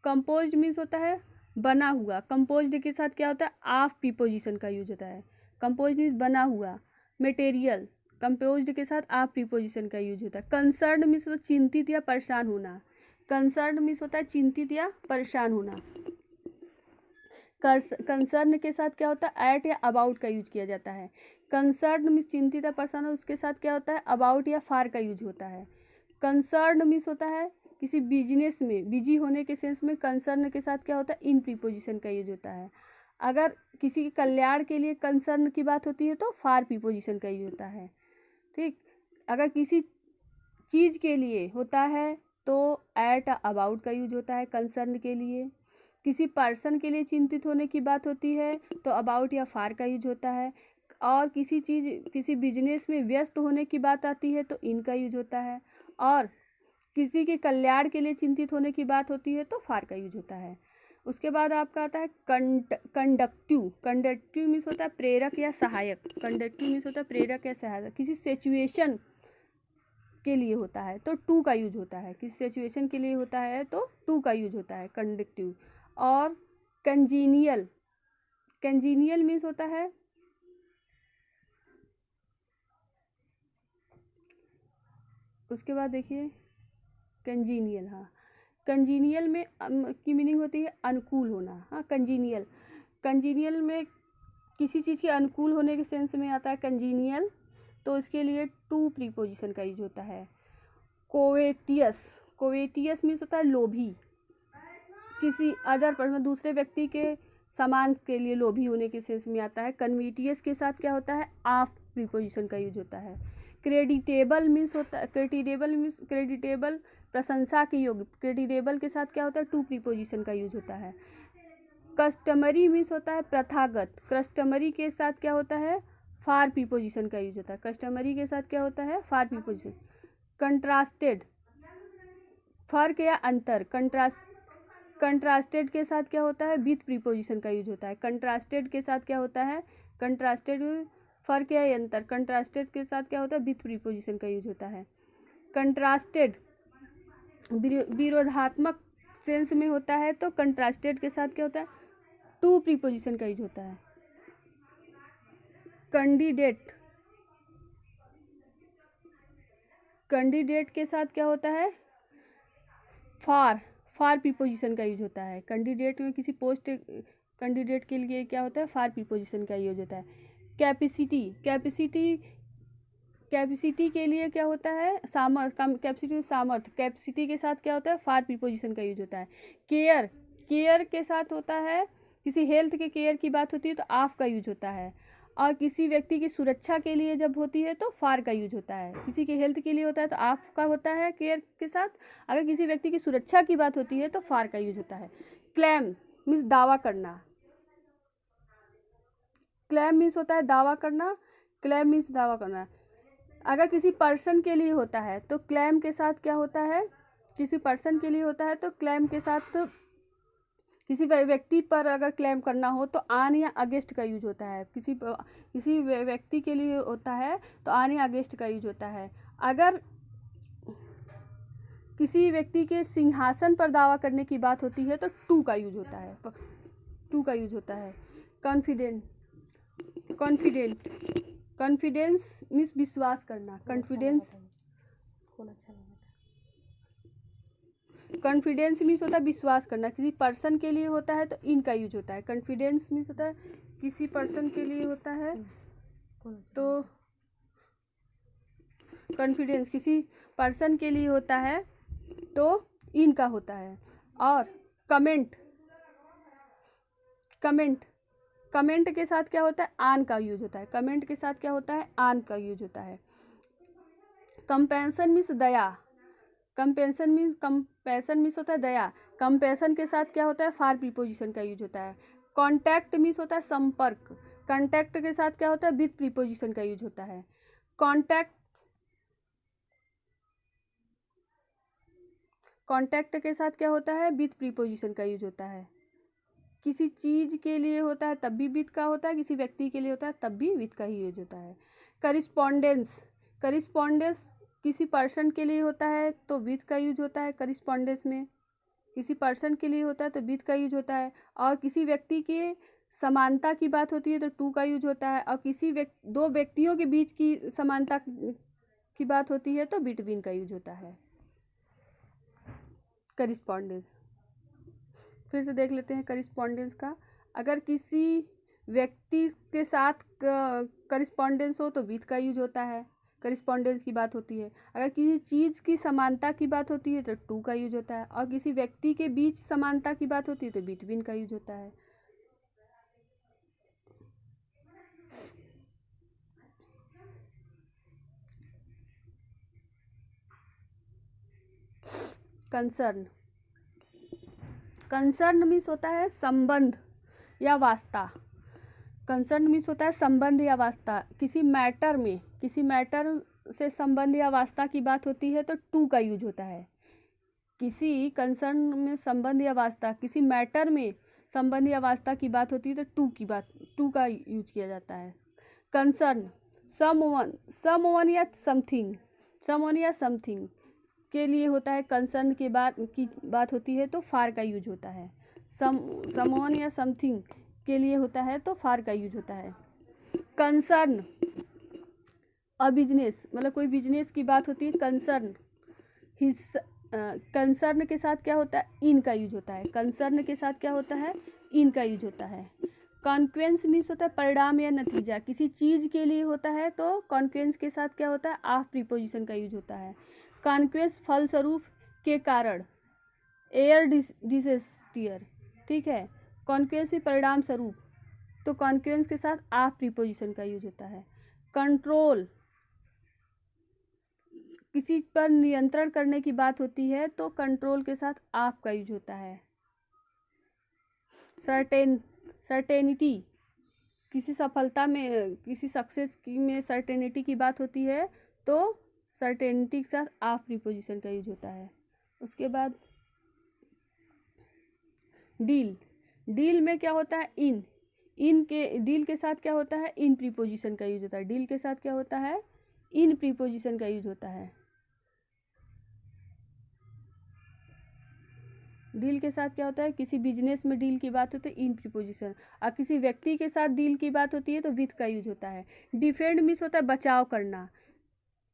कंपोज्ड मीन्स होता है बना हुआ, कंपोज्ड के साथ क्या होता है, ऑफ प्रीपोजिशन का यूज होता है। कंपोज्ड मीन्स बना हुआ। मटेरियल, कंपोज्ड के साथ आप प्रीपोजिशन का यूज होता है। कंसर्न मीन्स तो चिंतित या परेशान होना। कंसर्न मीन्स होता है चिंतित या परेशान होना। कंसर्न के साथ क्या होता है, एट या अबाउट का यूज किया जाता है। कंसर्न मीन्स चिंतित या परेशान, उसके साथ क्या होता है, अबाउट या फार का यूज होता है। कंसर्न मीन्स होता है किसी बिजनेस में बिजी होने के सेंस में कंसर्न के साथ क्या होता है, इन प्रीपोजिशन का यूज होता है। अगर किसी के कल्याण के लिए कंसर्न की बात होती है तो फार प्रीपोजिशन का यूज होता है। ठीक, अगर किसी चीज़ के लिए होता है तो एट अबाउट का यूज होता है कंसर्न के लिए। किसी पर्सन के लिए चिंतित होने की बात होती है तो अबाउट या फार का यूज होता है। और किसी बिजनेस में व्यस्त होने की बात आती है तो इन का यूज होता है। और किसी के कल्याण के लिए चिंतित होने की बात होती है तो फार का यूज होता है। उसके बाद आपका आता है कंडक्टिव। कंडक्टिव मीन्स होता है प्रेरक या सहायक। कंडक्टिव मीन्स होता है प्रेरक या सहायक। किसी सिचुएशन के लिए होता है तो टू का यूज होता है। किसी सिचुएशन के लिए होता है तो टू का यूज होता है कंडक्टिव। और कंजीनियल, कंजीनियल मीन्स होता है उसके बाद देखिए कंजीनियल। हाँ, कंजीनियल में की मीनिंग होती है अनुकूल होना। हाँ, कंजीनियल, कंजीनियल में किसी चीज़ के अनुकूल होने के सेंस में आता है कंजीनियल, तो इसके लिए टू प्रीपोजिशन का यूज होता है। कोवेटियस, कोवेटियस मीन्स होता है लोभी। किसी अदर पर्सन दूसरे व्यक्ति के सामान के लिए लोभी होने के सेंस में आता है। कन्वीटियस के साथ क्या होता है, ऑफ प्रीपोजिशन का यूज होता है। क्रेडिटेबल मीन्स होता है, क्रेडिटेबल मीन्स क्रेडिटेबल प्रशंसा के योग्य। क्रेडिटेबल के साथ क्या होता है, टू प्रीपोजिशन का यूज होता है। कस्टमरी मीन्स होता है प्रथागत। कस्टमरी के साथ क्या होता है, फार प्रीपोजिशन का यूज होता है। कस्टमरी के साथ क्या होता है, फार प्रीपोजिशन। कंट्रास्टेड, फर्क या अंतर। कंट्रास्टेड के साथ क्या होता है, विथ प्रीपोजिशन का यूज होता है। कंट्रास्टेड के साथ क्या होता है, कंट्रास्टेड फर्क या अंतर। कंट्रास्टेड के साथ क्या होता है, विथ प्रीपोजिशन का यूज होता है। कंट्रास्टेड विरोधात्मक सेंस में होता है तो कंट्रास्टेड के साथ क्या होता है, टू प्रीपोजिशन का यूज होता है। कैंडिडेट, कैंडिडेट के साथ क्या होता है, फार प्रीपोजिशन का यूज होता है। कैंडिडेट में किसी पोस्ट कैंडिडेट के लिए क्या होता है, फार प्रीपोजिशन का यूज होता है। कैपेसिटी, कैपेसिटी के लिए क्या होता है, सामर्थ्य। कैपेसिटी सामर्थ्य। कैपेसिटी के साथ क्या होता है, फार प्रीपोजिशन का यूज होता है। केयर, केयर के साथ होता है किसी हेल्थ के केयर की बात होती है तो ऑफ का यूज होता है। और किसी व्यक्ति की सुरक्षा के लिए जब होती है तो फार का यूज होता है। किसी के हेल्थ के लिए होता है तो ऑफ का होता है केयर के साथ। अगर किसी व्यक्ति की सुरक्षा की बात होती है तो फार का यूज होता है। क्लेम मीन्स दावा करना। क्लेम मीन्स होता है दावा करना। क्लेम मीन्स दावा करना। अगर किसी पर्सन के लिए होता है तो क्लेम के साथ क्या होता है, किसी पर्सन के लिए होता है तो क्लेम के साथ तो किसी व्यक्ति पर अगर क्लेम करना हो तो आन या अगेंस्ट का यूज होता है। किसी व्यक्ति के लिए होता है तो आन या अगेंस्ट का यूज होता है। अगर किसी व्यक्ति के सिंहासन पर दावा करने की बात होती है तो टू का यूज होता है, टू का यूज होता है। कॉन्फिडेंट, कॉन्फिडेंट, कॉन्फिडेंस मीन्स विश्वास करना। कॉन्फिडेंस, कॉन्फिडेंस मीन्स होता है विश्वास करना। किसी पर्सन के लिए होता है तो इन का यूज होता है। कॉन्फिडेंस मीन्स होता है किसी पर्सन के लिए होता है तो कॉन्फिडेंस किसी पर्सन के लिए होता है तो इन का होता है। और कमेंट, कमेंट, कमेंट के साथ क्या होता है, आन का यूज होता है। कमेंट के साथ क्या होता है, आन का यूज होता है। कंपेंशन मीन्स दया। कंपेंशन मीन्स होता है दया। कंपेंशन के साथ क्या होता है, फार प्रीपोजिशन का यूज होता है। कॉन्टैक्ट मीन्स होता है संपर्क। कॉन्टैक्ट के साथ क्या होता है, विथ प्रीपोजिशन का यूज होता है। कॉन्टैक्ट, कॉन्टैक्ट के साथ क्या होता है, विथ प्रीपोजिशन का यूज होता है। किसी चीज़ के लिए होता है तब भी विथ का होता है, किसी व्यक्ति के लिए होता है तब भी विथ का ही यूज होता है। करिस्पॉन्डेंस, करिस्पॉन्डेंस किसी पर्सन के लिए होता है तो विथ का यूज होता है। करिस्पॉन्डेंस में किसी पर्सन के लिए होता है तो विथ का यूज होता है। और किसी व्यक्ति के समानता की बात होती है तो टू का यूज होता है, और किसी दो व्यक्तियों के बीच की समानता की बात होती है तो बिटवीन का यूज होता है। करिस्पॉन्डेंस, फिर से देख लेते हैं करिस्पॉन्डेंस का। अगर किसी व्यक्ति के साथ करिस्पॉन्डेंस हो तो विथ का यूज होता है, करिस्पॉन्डेंस की बात होती है। अगर किसी चीज़ की समानता की बात होती है तो टू का यूज होता है, और किसी व्यक्ति के बीच समानता की बात होती है तो बिटवीन का यूज होता है। कंसर्न, कंसर्न मीन्स होता है संबंध या वास्ता। कंसर्न मीन्स होता है संबंध या वास्ता। किसी मैटर से संबंध या वास्ता की बात होती है तो टू का यूज होता है। किसी कंसर्न में संबंध या वास्ता, किसी मैटर में संबंध या वास्ता की बात होती है तो टू का यूज किया जाता है। कंसर्न समवन या समथिंग के लिए होता है। कंसर्न की बात होती है तो फार का यूज होता है। समवन या समथिंग के लिए होता है तो फार का यूज होता है। कंसर्न अ बिजनेस, मतलब कोई बिजनेस की बात होती है। कंसर्न के साथ क्या होता है, इन का यूज होता है। कंसर्न के साथ क्या होता है, इन का यूज होता है। कॉन्क्वेंस मीन्स होता है परिणाम या नतीजा। किसी चीज़ के लिए होता है तो कॉन्क्वेंस के साथ क्या होता है, ऑफ प्रीपोजिशन का यूज होता है। कॉन्क्वेंस फलस्वरूप के कारण, एयर डिसेस्टियर, ठीक है। कॉन्क्वेंस भी परिणाम स्वरूप, तो कॉन्क्वेंस के साथ ऑफ प्रीपोजिशन का यूज होता है। कंट्रोल, किसी पर नियंत्रण करने की बात होती है तो कंट्रोल के साथ ऑफ का यूज होता है। सर्टेनिटी, किसी सफलता में, किसी सक्सेस में सर्टेनिटी की बात होती है तो सर्टेनिटी के साथ ऑफ प्रीपोजिशन का यूज होता है। उसके बाद डील में क्या होता है, डील के साथ क्या होता है, इन प्रीपोजिशन का यूज होता है। डील के साथ क्या होता है, इन प्रीपोजिशन का यूज होता है। डील के साथ क्या होता है, किसी बिजनेस में डील की बात होती है इन प्रीपोजिशन, और किसी व्यक्ति के साथ डील की बात होती है तो विथ का यूज होता है। डिफेंड मीन्स होता है बचाव करना।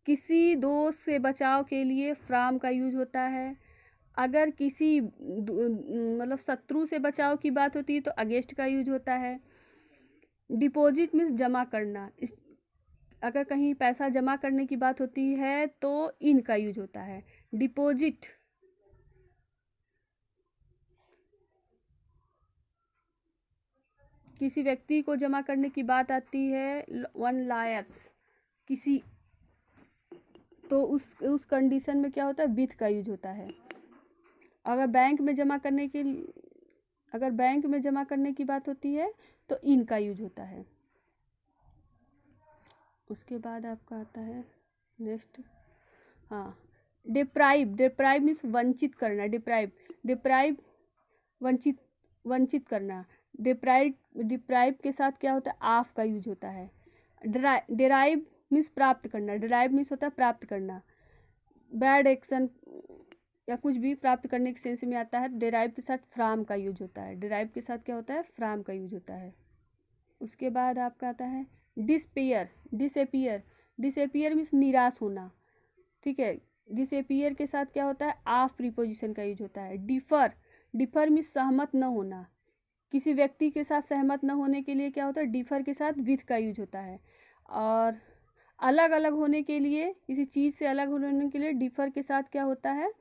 किसी दोस्त से बचाव के लिए फ्रॉम का यूज होता है। अगर किसी मतलब शत्रु से बचाव की बात होती है तो अगेंस्ट का यूज होता है। डिपॉजिट मीन्स जमा करना। अगर कहीं पैसा जमा करने की बात होती है तो इन का यूज होता है। डिपॉजिट, किसी व्यक्ति को जमा करने की बात आती है 1 लायर्स किसी, तो उस कंडीशन में क्या होता है, विथ का यूज होता है। अगर बैंक में जमा करने की बात होती है तो इन का यूज होता है। उसके बाद आपका आता है नेक्स्ट, हाँ, डिप्राइव मीन्स वंचित करना। डिप्राइव वंचित करना। डिप्राइव के साथ क्या होता है, ऑफ का यूज होता है। डिराइव मीन्स प्राप्त करना। डिराइव मीन्स होता है प्राप्त करना। बैड एक्शन या कुछ भी प्राप्त करने के सेंस में आता है। डिराइव के साथ फ्रॉम का यूज होता है। डिराइव के साथ क्या होता है, फ्रॉम का यूज होता है। उसके बाद आपका आता है डिसअपीयर मीन्स निराश होना, ठीक है। डिसअपीयर के साथ क्या होता है, ऑफ प्रीपोजिशन का यूज होता है। डिफर मीन्स सहमत न होना। किसी व्यक्ति के साथ सहमत न होने के लिए क्या होता है, डिफर के साथ विथ का यूज होता है। और अलग अलग होने के लिए, किसी चीज़ से अलग होने के लिए डिफर के साथ क्या होता है,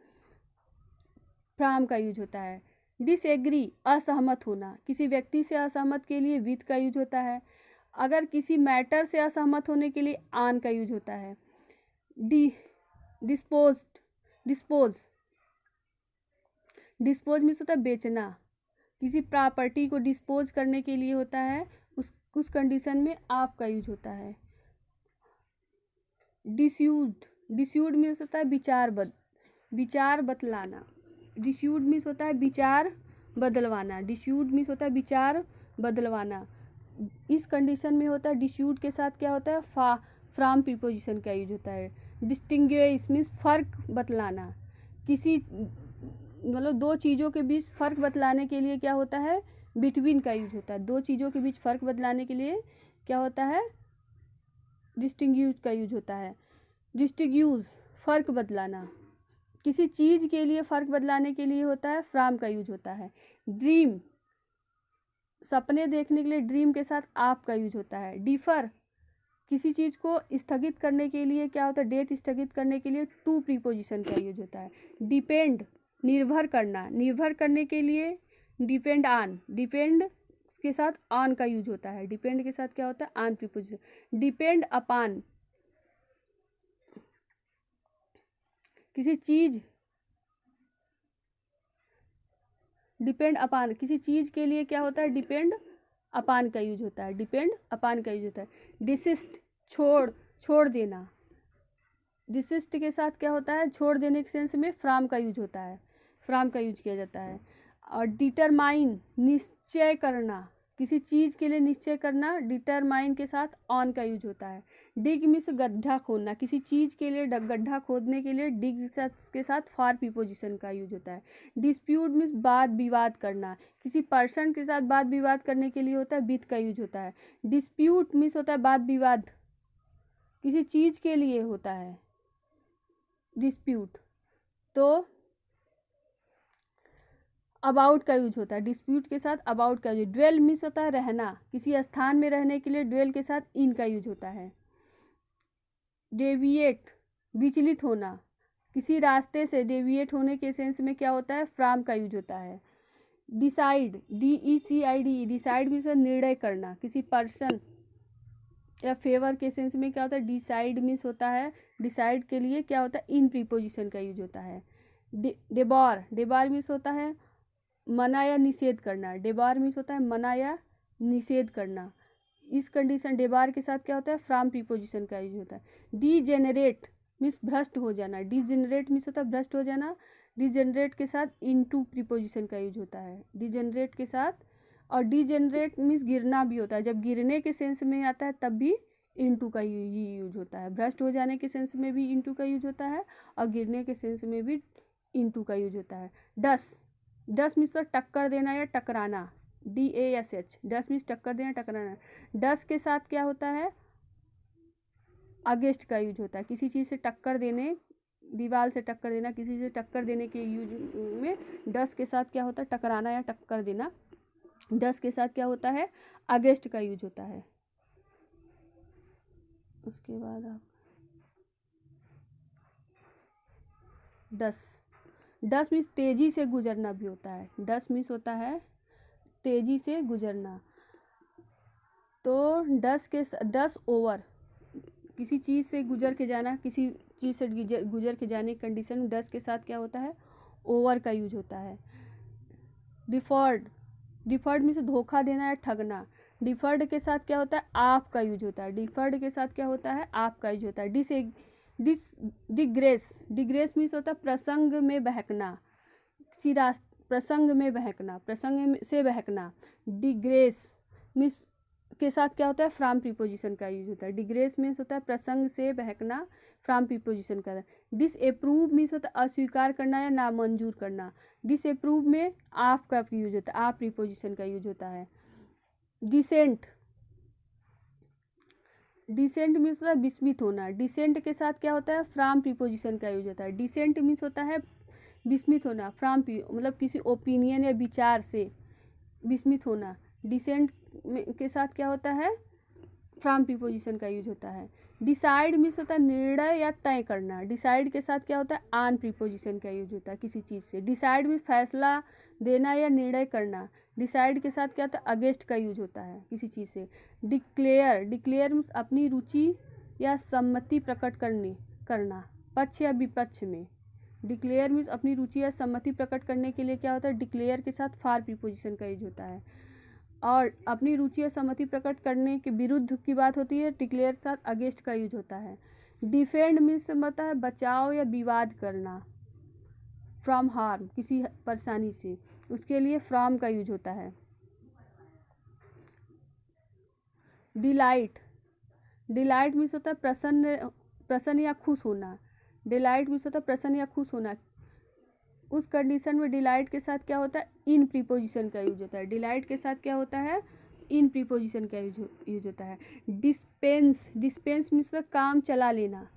फ्रॉम का यूज होता है। डिसएग्री असहमत होना। किसी व्यक्ति से असहमत के लिए विथ का यूज होता है। अगर किसी मैटर से असहमत होने के लिए ऑन का यूज होता है। डिस्पोज मीन्स होता है बेचना। किसी प्रॉपर्टी को डिस्पोज करने के लिए होता है, उस कंडीशन में आप का यूज होता है। डिस्यूड मीन्स होता है विचार बतलाना। डिस्यूड मीन्स होता है विचार बदलवाना। इस कंडीशन में होता है डिस्यूड के साथ क्या होता है, फ्रॉम प्रीपोजिशन का यूज होता है। डिस्टिंग्विश मीन्स फ़र्क बतलाना। किसी मतलब दो चीज़ों के बीच फ़र्क बतलाने के लिए क्या होता है, बिटवीन का यूज होता है। दो चीज़ों के बीच फ़र्क बतलाने के लिए क्या होता है, डिस्टिंग्यूज का यूज होता है। डिस्टिंग्यूज फ़र्क बतलाना, किसी चीज़ के लिए फ़र्क बतलाने के लिए होता है फ्रॉम का यूज होता है। ड्रीम, सपने देखने के लिए ड्रीम के साथ आप का यूज होता है। डिफर, किसी चीज़ को स्थगित करने के लिए क्या होता है, डेट स्थगित करने के लिए टू प्रीपोजिशन का यूज होता है। डिपेंड, निर्भर करना, निर्भर करने के लिए डिपेंड ऑन, डिपेंड के साथ ऑन का यूज होता है। डिपेंड के साथ क्या होता है, ऑन प्रीपोजिशन। डिपेंड अपॉन, किसी चीज़, डिपेंड अपॉन, किसी चीज़ के लिए क्या होता है, डिपेंड अपान का यूज होता है। डिपेंड अपान का यूज होता है। डिसिस्ट, छोड़ देना, डिसिस्ट के साथ क्या होता है, छोड़ देने के सेंस में फ्रॉम का यूज होता है, फ्रॉम का यूज किया जाता है। और डिटरमाइन, निश्चय करना, किसी चीज़ के लिए निश्चय करना, डिटरमाइन के साथ ऑन का यूज होता है। डिग मीन्स गड्ढा खोदना, किसी चीज़ के लिए गड्ढा खोदने के लिए डिग के साथ फॉर प्रीपोजिशन का यूज होता है। डिस्प्यूट मीन्स वाद विवाद करना, किसी पर्सन के साथ वाद विवाद करने के लिए होता है विद का यूज होता है। डिस्प्यूट मीन्स होता है वाद विवाद, किसी चीज़ के लिए होता है डिस्प्यूट। तो अबाउट का यूज होता है, डिस्प्यूट के साथ अबाउट का यूज। ड्वेल मीन्स होता है रहना, किसी स्थान में रहने के लिए ड्वेल के साथ इन का यूज होता है। डेविएट, विचलित होना, किसी रास्ते से डेविएट होने के सेंस में क्या होता है, फ्रॉम का यूज होता है। डिसाइड, DECID, डिसाइड मीन्स निर्णय करना, किसी पर्सन या फेवर के सेंस में क्या होता है, डिसाइड मीन्स होता है, डिसाइड के लिए क्या होता है, इन प्रीपोजिशन का यूज होता है। डेबार, डेबार मीन्स होता है मना या निषेध करना, डेबार मीन्स होता है मना या निषेध करना। इस कंडीशन डेबार के साथ क्या होता है, फ्रॉम प्रीपोजिशन का यूज होता है। डीजेनरेट मीन्स भ्रष्ट हो जाना, डीजेनरेट मीन्स होता है भ्रष्ट हो जाना। डीजेनरेट के साथ इनटू प्रीपोजिशन का यूज होता है, डीजेनरेट के साथ। और डीजेनरेट मीन्स गिरना भी होता है, जब गिरने के सेंस में आता है तब भी इनटू का ही यूज होता है। भ्रष्ट हो जाने के सेंस में भी इनटू का यूज होता है और गिरने के सेंस में भी इनटू का यूज होता है। डस मीन्स तो टक्कर देना या टकराना, DASH, डस मीन्स टक्कर देना टकराना। डस के साथ क्या होता है, अगेंस्ट का यूज होता है, किसी चीज़ से टक्कर देने, दीवार से टक्कर देना, किसी से टक्कर देने के यूज में डस के साथ क्या होता है, टकराना या टक्कर देना। डस के साथ क्या होता है, अगेंस्ट का यूज होता है। उसके बाद आप डस मीन्स तेज़ी से गुजरना भी होता है, डस मीन्स होता है तेज़ी से गुजरना। तो डस ओवर, किसी चीज़ से गुजर के जाना, किसी चीज़ से गुजर के जाने की कंडीशन में डस के साथ क्या होता है, ओवर का यूज होता है। डिफर्ड मीन्स धोखा देना या ठगना, डिफर्ड के साथ क्या होता है, आप का यूज होता है, डिफर्ड के साथ क्या होता है, आप का यूज होता है। डिग्रेस मीन्स होता है प्रसंग में बहकना, किसी प्रसंग में बहकना, प्रसंग से बहकना। डिग्रेस मीन्स के साथ क्या होता है, फ्रॉम प्रीपोजिशन का यूज होता है। डिग्रेस मीन्स होता है प्रसंग से बहकना, फ्रॉम प्रीपोजिशन का। डिसअप्रूव मीन्स होता है अस्वीकार करना या नामंजूर करना, डिसअप्रूव में आप का यूज होता है, आप प्रीपोजिशन का यूज होता है। डिसेंट मीन्स होता है विस्मित होना, डिसेंट के साथ क्या होता है, फ्रॉम प्रीपोजिशन का यूज होता है। डिसेंट मीन्स होता है विस्मित होना, फ्रॉम मतलब किसी ओपिनियन या विचार से विस्मित होना। डिसेंट के साथ क्या होता है, फ्रॉम प्रीपोजिशन का यूज होता है। डिसाइड मीन्स होता है निर्णय या तय करना, डिसाइड के साथ क्या होता है, ऑन प्रीपोजिशन का यूज होता है किसी चीज़ से। डिसाइड मीन्स फैसला देना या निर्णय करना, डिसाइड के साथ क्या होता है, अगेंस्ट का यूज होता है किसी चीज़ से। डिक्लेयर मीन्स अपनी रुचि या सम्मति प्रकट करना, पक्ष या विपक्ष में। डिक्लेयर मीन्स अपनी रुचि या सम्मति प्रकट करने के लिए क्या होता है, डिक्लेयर के साथ फॉर प्रीपोजिशन का यूज होता है। और अपनी रुचि या सहमति प्रकट करने के विरुद्ध की बात होती है, डिक्लेयर के साथ अगेंस्ट का यूज होता है। डिफेंड मीन्स होता है बचाव या विवाद करना, फ्रॉम हार्म किसी परेशानी से, उसके लिए फ्रॉम का यूज होता है। डिलाइट मीन्स होता है प्रसन्न या खुश होना, डिलाइट मीन्स होता है प्रसन्न या खुश होना, उस कंडीशन में डिलाइट के साथ क्या होता है, इन प्रीपोजिशन का यूज होता है। डिलाइट के साथ क्या होता है, इन प्रीपोजिशन का यूज होता है। डिस्पेंस, डिस्पेंस मीन्स काम चला लेना,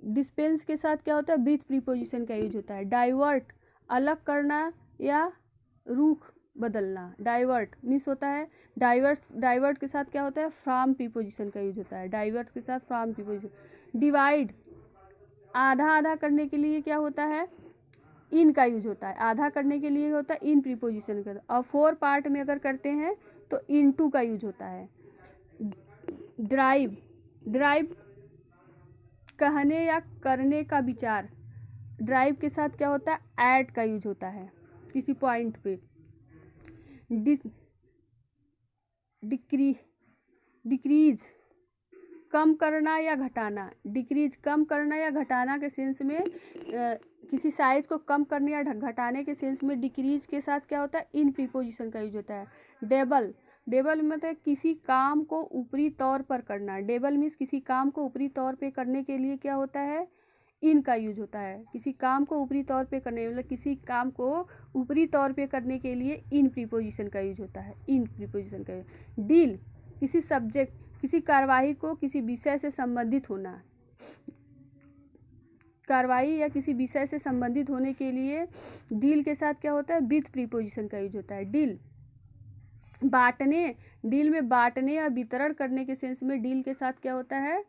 डिस्पेंस के साथ क्या होता है, विथ प्रीपोजिशन का यूज होता है। डाइवर्ट, अलग करना या रुख बदलना, डाइवर्ट मीन्स होता है। डाइवर्ट के साथ क्या होता है, फ्रॉम प्रीपोजिशन का यूज होता है। डाइवर्ट के साथ फ्रॉम प्रीपोजिशन। डिवाइड, आधा आधा करने के लिए क्या होता है, इन का यूज होता है। आधा करने के लिए होता है इन प्रीपोजिशन का। और 4 पार्ट में अगर करते हैं तो इनटू का यूज होता है। ड्राइव, ड्राइव कहने या करने का विचार, ड्राइव के साथ क्या होता है, ऐड का यूज होता है किसी पॉइंट पे। डिक्रीज, कम करना या घटाना, डिक्रीज कम करना या घटाना के सेंस में, किसी साइज को कम करने या घटाने के सेंस में डिक्रीज के साथ क्या होता है, इन प्रीपोजिशन का यूज होता है। डेबल, डेबल मतलब किसी काम को ऊपरी तौर पर करना। डेबल मीन्स किसी काम को ऊपरी तौर पे करने के लिए क्या होता है, इन का यूज होता है। किसी काम को ऊपरी तौर पे करने, मतलब किसी काम को ऊपरी तौर पे करने के लिए इन प्रीपोजिशन का यूज होता है, इन प्रीपोजिशन का। डील, किसी सब्जेक्ट, किसी कार्यवाही को किसी विषय से संबंधित होना, कार्रवाई या किसी विषय से संबंधित होने के लिए डील के साथ क्या होता है, विथ प्रीपोजिशन का यूज होता है। डील, बांटने, डील में बांटने या वितरण करने के सेंस में डील के साथ क्या होता है,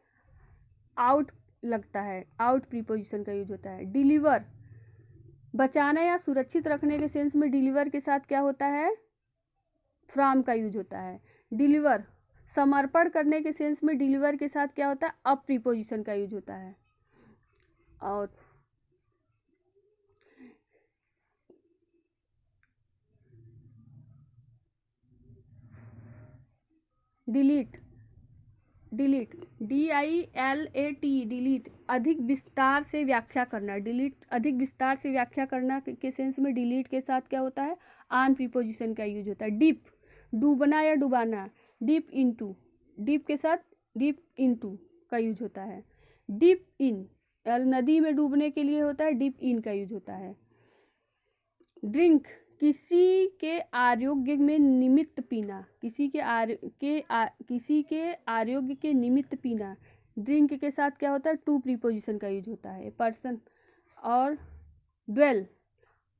आउट लगता है, आउट प्रीपोजिशन का यूज होता है। डिलीवर, बचाना या सुरक्षित रखने के सेंस में डिलीवर के साथ क्या होता है, फ्रॉम का यूज होता है। डिलीवर, समर्पण करने के सेंस में डिलीवर के साथ क्या होता है, अप प्रीपोजिशन का यूज होता है। और डिलीट, डिलीट DILAT, डिलीट अधिक विस्तार से व्याख्या करना। डिलीट अधिक विस्तार से व्याख्या करना के सेंस में डिलीट के साथ क्या होता है, ऑन प्रीपोजिशन का यूज होता है। डिप, डूबना या डुबाना, डिप इनटू, डिप के साथ डिप इनटू का यूज होता है। डिप इन, नदी में डूबने के लिए होता है, डिप इन का यूज होता है। ड्रिंक, किसी के आरोग्य में निमित्त पीना, किसी के आरोग्य के निमित्त पीना। ड्रिंक के साथ क्या होता है, टू प्रीपोजिशन का यूज होता है। पर्सन। और ड्वेल,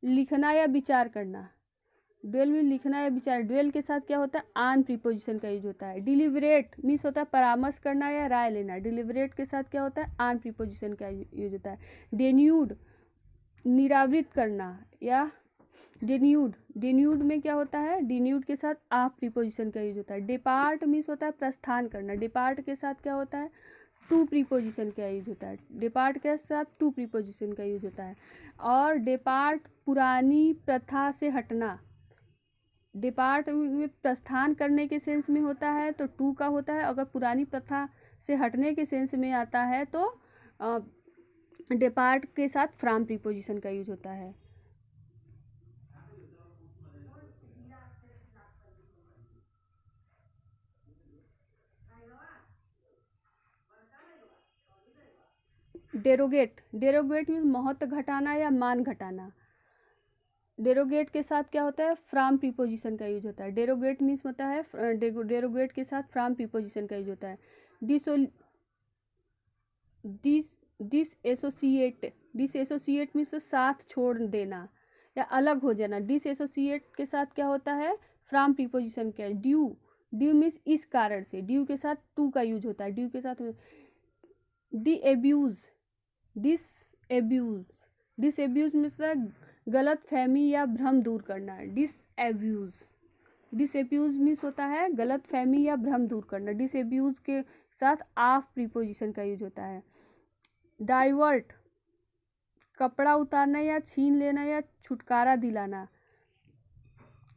लिखना या विचार करना, ड्वेल में लिखना या विचार, ड्वेल के साथ क्या होता है, ऑन प्रीपोजिशन का यूज होता है। डिलिवरेट मीन्स होता है परामर्श करना या राय लेना, डिलिवरेट के साथ क्या होता है, ऑन प्रीपोजिशन का यूज होता है। डेन्यूड, निरावृत करना या डेन्यूड, डेन्यूड में क्या होता है, डेन्यूड के साथ ऑफ प्रीपोजिशन का यूज होता है। डिपार्ट मीन्स होता है प्रस्थान करना, डिपार्ट के साथ क्या होता है, टू प्रीपोजिशन का यूज होता है। डिपार्ट के साथ टू प्रीपोजिशन का यूज होता है। और डिपार्ट, पुरानी प्रथा से हटना, डिपार्ट में प्रस्थान करने के सेंस में होता है तो टू का होता है। अगर पुरानी प्रथा से हटने के सेंस में आता है तो डिपार्ट के साथ फ्रॉम प्रीपोजिशन का यूज होता है। डेरोगेट, डेरोगेट मीन्स महत्व घटाना या मान घटाना। डेरोगेट के साथ क्या होता है, फ्रॉम प्रीपोजिशन का यूज होता है। डेरोगेट मीन्स होता है, डेरोगेट के साथ फ्रॉम प्रीपोजिशन का यूज होता है। डिसएसोसिएट, डिसएसोसिएट मीन्स साथ छोड़ देना या अलग हो जाना। डिसएसोसिएट के साथ क्या होता है, फ्रॉम प्रीपोजिशन का। ड्यू, ड्यू मीन्स इस कारण से, ड्यू के साथ टू का यूज होता है। ड्यू के साथ डिसएब्यूज, डिसएब्यूज, डिसएब्यूज मीन्स गलत फहमी या भ्रम दूर करना। डिसएब्यूज, डिसएब्यूज मीन्स होता है गलत फहमी या भ्रम दूर करना। डिसएब्यूज के साथ ऑफ प्रीपोजिशन का यूज होता है। डाइवर्ट, कपड़ा उतारना या छीन लेना या छुटकारा दिलाना।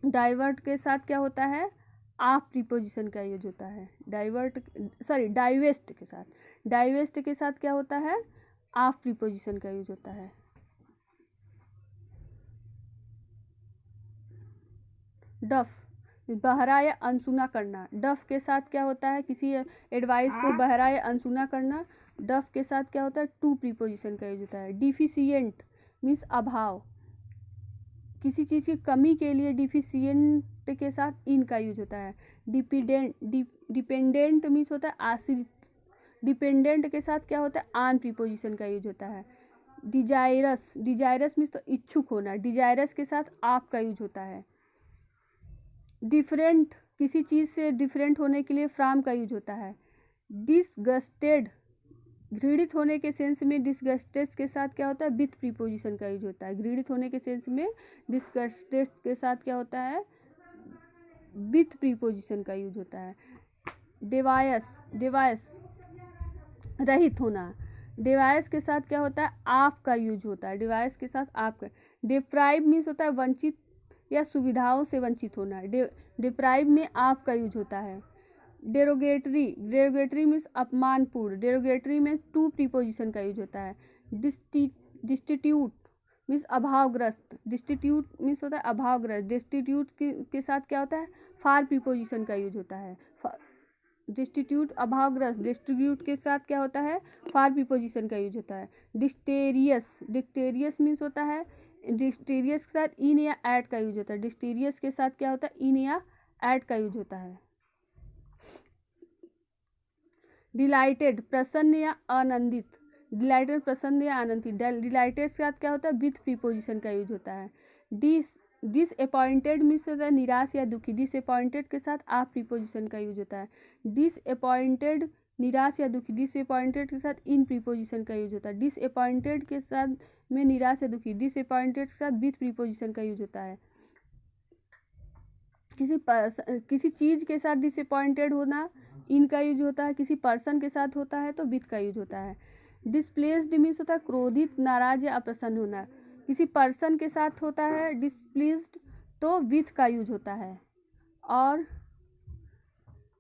डाइवर्ट के साथ क्या होता है, ऑफ प्रीपोजिशन का यूज होता है। डाइवेस्ट के साथ, डाइवेस्ट के साथ क्या होता है, ऑफ प्रीपोजिशन का यूज होता है। डफ, बहरा या अनसुना करना। डफ के साथ क्या होता है, किसी एडवाइस को बहरा या अनसुना करना। डफ के साथ क्या होता है, टू प्रीपोजिशन का यूज होता है। डिफिशिएंट मीन्स अभाव, किसी चीज़ की कमी के लिए डिफिशियंट के साथ इन का यूज होता है। डिपेंडेंट मीन्स होता है आश्रित, डिपेंडेंट के साथ क्या होता है आन प्रीपोजिशन का यूज होता है। डिजायरस मीन्स तो इच्छुक होना, डिजायरस के साथ आप का यूज होता है। डिफरेंट, किसी चीज़ से डिफरेंट होने के लिए फ्रॉम का यूज होता है। डिसगस्टेड, घृणित होने के सेंस में डिसगस्टेड के साथ क्या होता है विथ प्रीपोजिशन का यूज होता है। घृणित होने के सेंस में डिसगस्टेड के साथ क्या होता है विथ प्रीपोजिशन का यूज होता है। डिवायस रहित होना, डिवाइस के साथ क्या होता है आप का यूज होता है। डिवाइस के साथ आप का। डिप्राइव मीन्स होता है वंचित या सुविधाओं से वंचित होना। डिप्राइव में आप का यूज होता है। डेरोगेटरी मीन्स अपमानपूर्ण, डेरोगेटरी में टू प्रीपोजिशन का यूज होता है। डिस्टिट्यूट मीन्स अभावग्रस्त, डिस्टिट्यूट मीन्स होता है अभावग्रस्त। डिस्टिट्यूट के साथ क्या होता है फार प्रीपोजिशन का यूज होता है। डिस्टिट्यूट अभावग्रस्त, डिस्ट्रीब्यूट के साथ क्या होता है फार प्रीपोजिशन का यूज होता है। डिस्टेरियस मीन्स होता है, डिस्टेरियस के साथ इन या एट का यूज होता है। डिस्टेरियस के साथ क्या होता है इन या एट का यूज होता है। डिलाइटेड प्रसन्न या आनंदित, डिलाइटेड प्रसन्न या आनंदित। डिलाइटेड के साथ क्या होता है विथ प्रीपोजिशन का यूज होता है। डिसअपॉइंटेड मीन्स होता है निराश या दुखी, डिसअपॉइंटेड के साथ आप प्रीपोजिशन का यूज होता है। डिसअपॉइंटेड निराश या दुखी, डिसअपॉइंटेड के साथ इन प्रीपोजिशन का यूज होता है। डिसअपॉइंटेड के साथ में निराश या दुखी, डिसअपॉइंटेड के साथ विथ प्रीपोजिशन का यूज होता है। किसी चीज़ के साथ डिसअपॉइंटेड होना इन का यूज होता है, किसी पर्सन के साथ होता है तो विथ का यूज होता है। डिस्प्लेस्ड मीन्स होता है क्रोधित, नाराज या अप्रसन्न होना, किसी पर्सन के साथ होता है डिस्प्लीज्ड तो विथ का यूज होता है। और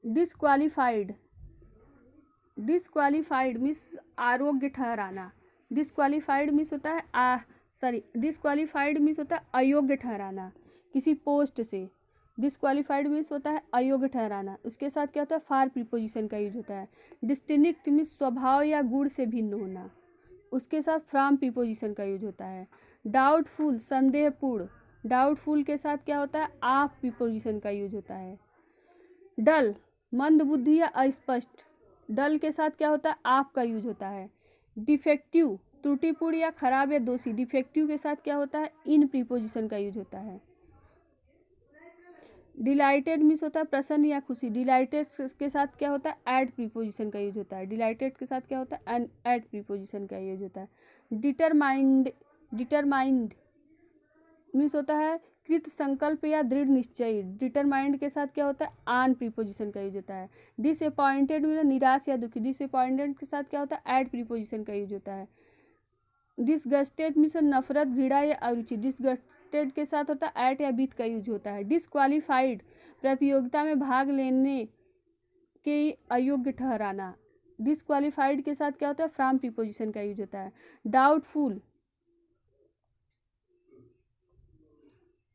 डिसक्वालीफाइड मीन्स अयोग्य ठहराना, डिसक्वालीफाइड मीन्स होता है डिसक्वालीफाइड मीन्स होता है अयोग्य ठहराना किसी पोस्ट से। डिसक्वालीफाइड मीन्स होता है अयोग्य ठहराना, उसके साथ क्या होता है फार प्रीपोजिशन का यूज होता है। डिस्टिंक्ट मीन्स स्वभाव या गुण से भिन्न होना, उसके साथ फ्रॉम प्रीपोजिशन का यूज होता है। डाउटफुल संदेहपूर्ण, डाउटफुल के साथ क्या होता है आप प्रीपोजिशन का यूज होता है। डल मंदबुद्धि या अस्पष्ट, डल के साथ क्या होता है आप का यूज होता है। डिफेक्टिव त्रुटिपूर्ण या खराब या दोषी, डिफेक्टिव के साथ क्या होता है इन प्रीपोजिशन का यूज होता है। डिलाइटेड मीन्स होता है प्रसन्न या खुशी, डिलाइटेड के साथ क्या होता है एड प्रीपोजिशन का यूज होता है। डिलाइटेड के साथ क्या होता है एड प्रीपोजिशन का यूज होता है। डिटरमाइंड मीन्स होता है कृत संकल्प या दृढ़ निश्चय, डिटरमाइंड के साथ क्या होता है आन प्रीपोजिशन का यूज होता है। डिसअपॉइंटेड मीन्स निराश या दुखी, डिसअपॉइंटेड के साथ क्या होता है एड प्रीपोजिशन का यूज होता है। डिसगस्टेड मीन्स नफरत, घृणा या अरुचि, डिसगस्टेड के साथ होता है एट या विथ का यूज होता है। डिसक्वालीफाइड प्रतियोगिता में भाग लेने के अयोग्य ठहराना, डिसक्वालीफाइड के साथ क्या होता है फ्रॉम प्रीपोजिशन का यूज होता है।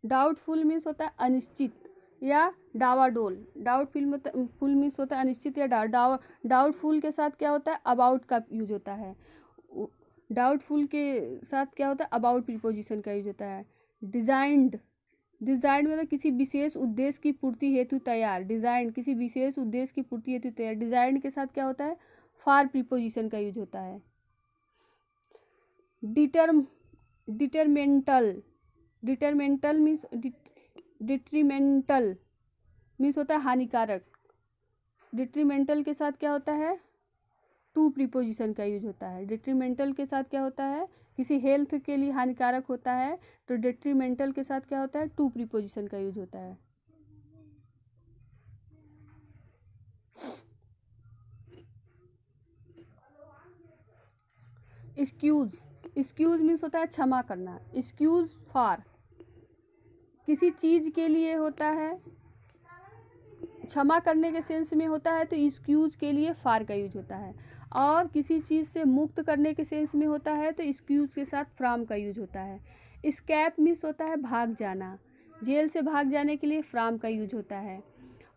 डाउटफुल मीन्स होता है अनिश्चित या डावाडोल, डाउटफुल मीन्स होता है अनिश्चित या डाउटफुल के साथ क्या होता है अबाउट का यूज होता है। डाउटफुल के साथ क्या होता है अबाउट प्रीपोजिशन का यूज होता है। डिजाइंड मतलब किसी विशेष उद्देश्य की पूर्ति हेतु तैयार, डिजाइन किसी विशेष उद्देश्य की पूर्ति हेतु तैयार, डिजाइन के साथ क्या होता है फार प्रीपोजिशन का यूज होता है। डिटरमेंटल मीन्स होता है हानिकारक, डिट्रीमेंटल के साथ क्या होता है टू प्रीपोजिशन का यूज होता है। डिट्रीमेंटल के साथ क्या होता है किसी हेल्थ के लिए हानिकारक होता है तो डिट्रीमेंटल के साथ क्या होता है टू प्रीपोजिशन का यूज होता है। एक्सक्यूज मीन्स होता है क्षमा करना, एक्सक्यूज फॉर किसी चीज़ के लिए होता है, क्षमा करने के सेंस में होता है तो एक्सक्यूज के लिए फार का यूज होता है। और किसी चीज़ से मुक्त करने के सेंस में होता है तो एक्सक्यूज के साथ फ्रॉम का यूज होता है। एस्केप मीन्स होता है भाग जाना, जेल से भाग जाने के लिए फ्रॉम का यूज होता है।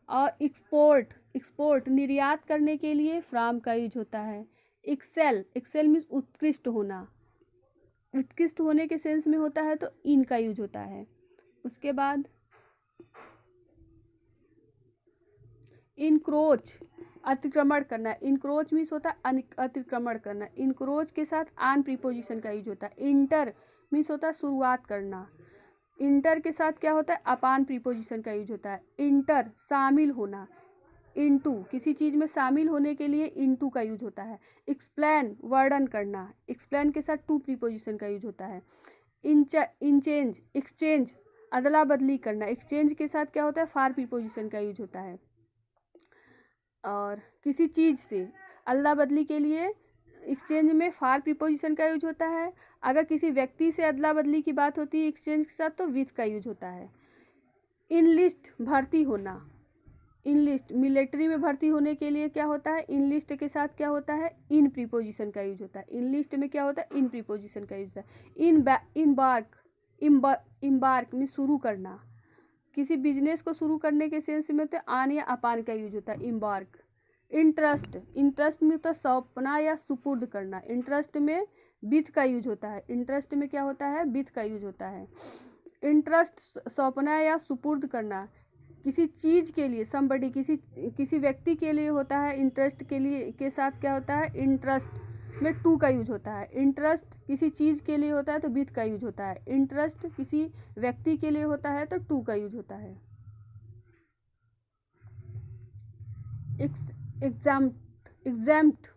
और एक्सपोर्ट निर्यात करने के लिए फ्रॉम का यूज होता है। एक्सेल मीन्स उत्कृष्ट होना, उत्कृष्ट होने के सेंस में होता है तो इन का यूज होता है। उसके बाद इनक्रोच, अतिक्रमण करना। इनक्रोच मीन्स होता है अतिक्रमण करना। इनक्रोच के साथ आन प्रीपोजिशन का यूज होता है। इंटर मीन्स होता है शुरुआत करना। इंटर के साथ क्या होता है, अपान प्रीपोजिशन का यूज होता है। इंटर शामिल होना। इनटू किसी चीज़ में शामिल होने के लिए इनटू का यूज होता है। एक्सप्लेन वर्णन करना। एक्सप्लेन के साथ टू प्रीपोजिशन का यूज होता है। इंचेंज एक्सचेंज अदला बदली करना। एक्सचेंज के साथ क्या होता है, फार प्रीपोजिशन का यूज होता है। और किसी चीज़ से अदला बदली के लिए एक्सचेंज में फार प्रीपोजिशन का यूज होता है। अगर किसी व्यक्ति से अदला बदली की बात होती है एक्सचेंज के साथ तो विथ का यूज होता है। इनलिस्ट भर्ती होना। इनलिस्ट मिलिट्री में भर्ती होने के लिए क्या होता है, इनलिस्ट के साथ क्या होता है, इन प्रीपोजिशन का यूज होता है। इनलिस्ट में क्या होता है, इन प्रीपोजिशन का यूज होता है। इम्बार्क में शुरू करना। किसी बिजनेस को शुरू करने के सेंस में तो आन या अपान का यूज होता है, इम्बार्क। इंटरेस्ट, इंटरेस्ट में तो सौंपना या सुपुर्द करना। इंटरेस्ट में विथ का यूज होता है। इंटरेस्ट में क्या होता है, विथ का यूज होता है। इंटरेस्ट सौंपना या सुपुर्द करना। किसी चीज़ के लिए समबडी किसी व्यक्ति के लिए होता है। इंटरेस्ट के लिए के साथ क्या होता है, इंटरेस्ट में टू का यूज होता है। इंटरेस्ट किसी चीज़ के लिए होता है तो विथ का यूज होता है। इंटरेस्ट किसी व्यक्ति के लिए होता है तो टू का यूज होता है। एग्जाम्प्ट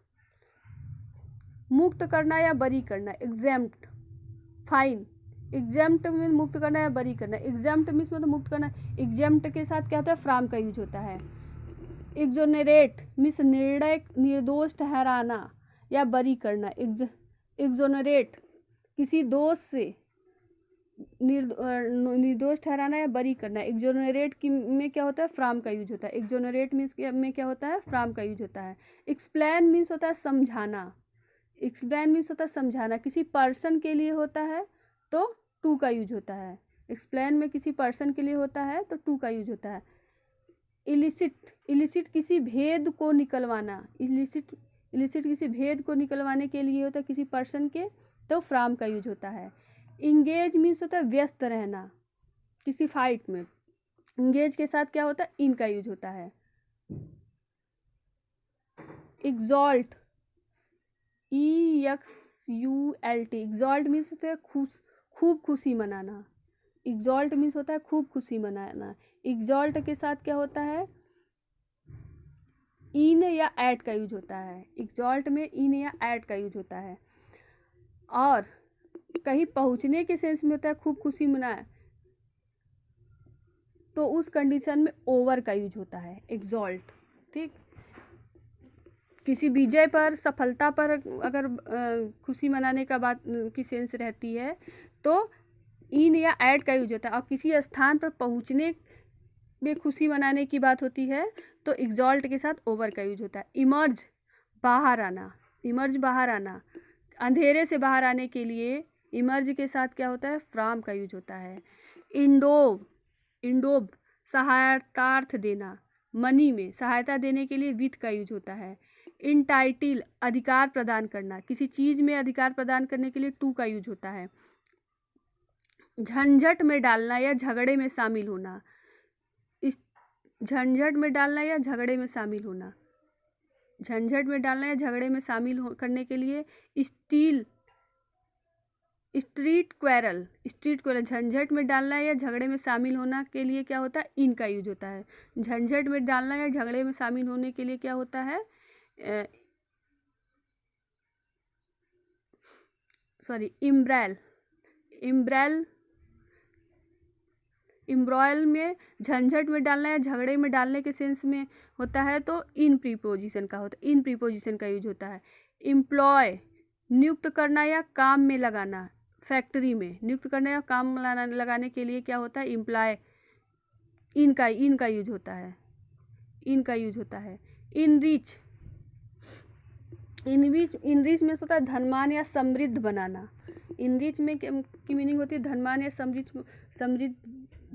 मुक्त करना या बरी करना। Exempt fine. एग्जाम्प्ट में मुक्त करना या बरी करना। एग्जाम्प्ट मीन्स मतलब मुक्त करना। एग्जाम्प्ट के साथ क्या होता है, फ्राम का यूज होता है। एक्सोनरेट मीन्स निर्णय निर्दोष ठहराना या बरी करना। एक्सोनरेट किसी दोष से निर्दोष ठहराना या बरी करना। एक्सोनरेट में क्या होता है, फ्राम का यूज होता है। एक्सोनरेट मीन्स में क्या होता है, फ्राम का यूज होता है। एक्सप्लेन मीन्स होता है समझाना। एक्सप्लेन मीन्स होता है समझाना। किसी पर्सन के लिए होता है तो टू का यूज होता है। एक्सप्लेन में किसी पर्सन के लिए होता है तो टू का यूज होता है। इलिसिट, इलिसिट किसी भेद को निकलवाना। इलिसिट किसी भेद को निकलवाने के लिए होता है किसी पर्सन के, तो फ्राम का यूज होता है। इंगेज मीन्स होता है व्यस्त रहना किसी फाइट में। इंगेज के साथ क्या होता है, इन का यूज होता है। एग्जॉल्ट EXULT एग्जॉल्ट मीन्स होता है खूब खुशी मनाना। एग्जॉल्ट मीन्स होता है खूब खुशी मनाना। एग्जॉल्ट के साथ क्या होता है, इन या ऐट का यूज होता है। एग्जॉल्ट में इन या ऐट का यूज होता है। और कहीं पहुंचने के सेंस में होता है खूब खुशी मनाए तो उस कंडीशन में ओवर का यूज होता है, एग्जॉल्ट। ठीक, किसी विजय पर सफलता पर अगर खुशी मनाने का बात की सेंस रहती है तो इन या ऐड का यूज होता है। और किसी स्थान पर पहुंचने में खुशी मनाने की बात होती है तो एग्जॉल्ट के साथ ओवर का यूज होता है। इमर्ज बाहर आना। इमर्ज बाहर आना। अंधेरे से बाहर आने के लिए इमर्ज के साथ क्या होता है, फ्राम का यूज होता है। इंडोब, इंडोब सहायतार्थ देना। मनी में सहायता देने के लिए विथ का यूज होता है। इंटाइटिल अधिकार प्रदान करना। किसी चीज़ में अधिकार प्रदान करने के लिए टू का यूज होता है। झंझट में डालना या झगड़े में शामिल होना। इस झंझट में डालना या झगड़े में शामिल होना। झंझट में डालना या झगड़े में शामिल करने के लिए स्ट्रीट क्वेरल। स्ट्रीट क्वेरल झंझट में डालना या झगड़े में शामिल होना के लिए क्या होता है, इन का यूज होता है। झंझट में डालना या झगड़े में शामिल होने के लिए क्या होता है, इम्ब्रेल। इम्ब्रॉयल में झंझट में डालना या झगड़े में डालने के सेंस में होता है तो इन प्रीपोजिशन का होता है, इन प्रीपोजिशन का यूज होता है। एम्प्लॉय नियुक्त करना या काम में लगाना। फैक्ट्री में नियुक्त करना या काम लगाने के लिए क्या होता है, एम्प्लॉय। इन का यूज होता है। इन का यूज होता है। इनरिच, इनरिच में होता है धनवान या समृद्ध बनाना। इनरिच में की मीनिंग होती है धनवान या समृद्ध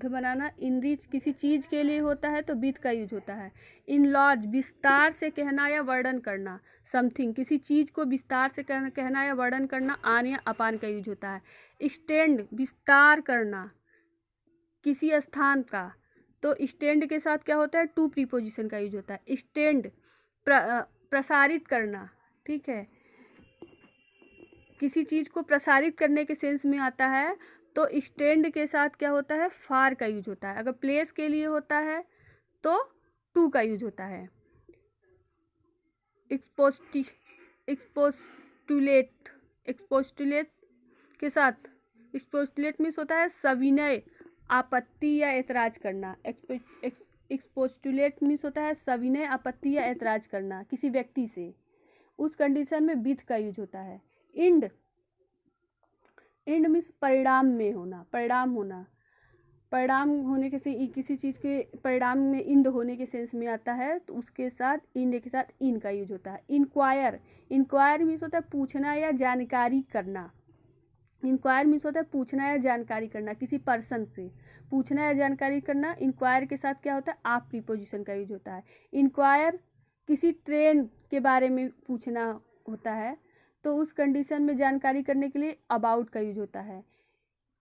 बनाना। इनरिच किसी चीज़ के लिए होता है तो विथ का यूज होता है। इनलॉज विस्तार से कहना या वर्णन करना। समथिंग किसी चीज़ को विस्तार से कहना या वर्णन करना, आन या अपान का यूज होता है। एक्सटेंड विस्तार करना। किसी स्थान का, तो स्टैंड के साथ क्या होता है, टू प्रीपोजिशन का यूज होता है। स्टैंड प्रसारित करना, ठीक है, किसी चीज़ को प्रसारित करने के सेंस में आता है तो स्टैंड के साथ क्या होता है, फार का यूज होता है। अगर प्लेस के लिए होता है तो टू का यूज होता है। एक्सपोस्टुलेट, एक्सपोस्टुलेट के साथ, एक्सपोस्टुलेट मीन्स होता है सविनय आपत्ति या ऐतराज करना। एक्सपोस्टुलेट मीन्स होता है सविनय आपत्ति या ऐतराज करना किसी व्यक्ति से, उस कंडीशन में विथ का यूज होता है। इंड, इंड मीन्स परिणाम में होना, परिणाम होना, परिणाम होने के से किसी चीज़ के परिणाम में इंड होने के सेंस में आता है तो उसके साथ इंड के साथ इन का यूज होता है। इंक्वायर, इंक्वायर मीन्स होता है पूछना या जानकारी करना। इंक्वायर मीन्स होता है पूछना या जानकारी करना किसी पर्सन से, पूछना या जानकारी करना। इंक्वायर के साथ क्या होता है, आप प्रीपोजिशन का यूज होता है। इंक्वायर किसी ट्रेन के बारे में पूछना होता है तो उस कंडीशन में जानकारी करने के लिए अबाउट का यूज होता है।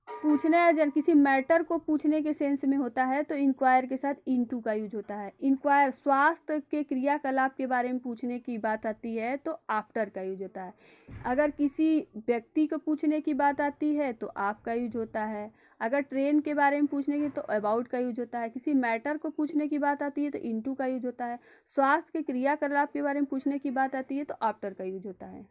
पूछना या किसी मैटर को पूछने के सेंस में होता है तो इंक्वायर के साथ इनटू का यूज होता है। इंक्वायर स्वास्थ्य के क्रियाकलाप के बारे में पूछने की बात आती है तो आफ्टर का यूज होता है। अगर किसी व्यक्ति को पूछने की बात आती है तो आप का यूज होता है। अगर ट्रेन के बारे में पूछने की तो अबाउट का यूज होता है। किसी मैटर को पूछने की बात आती है तो इनटू का यूज होता है। स्वास्थ्य के क्रियाकलाप के बारे में पूछने की बात आती है तो आफ्टर का यूज होता है।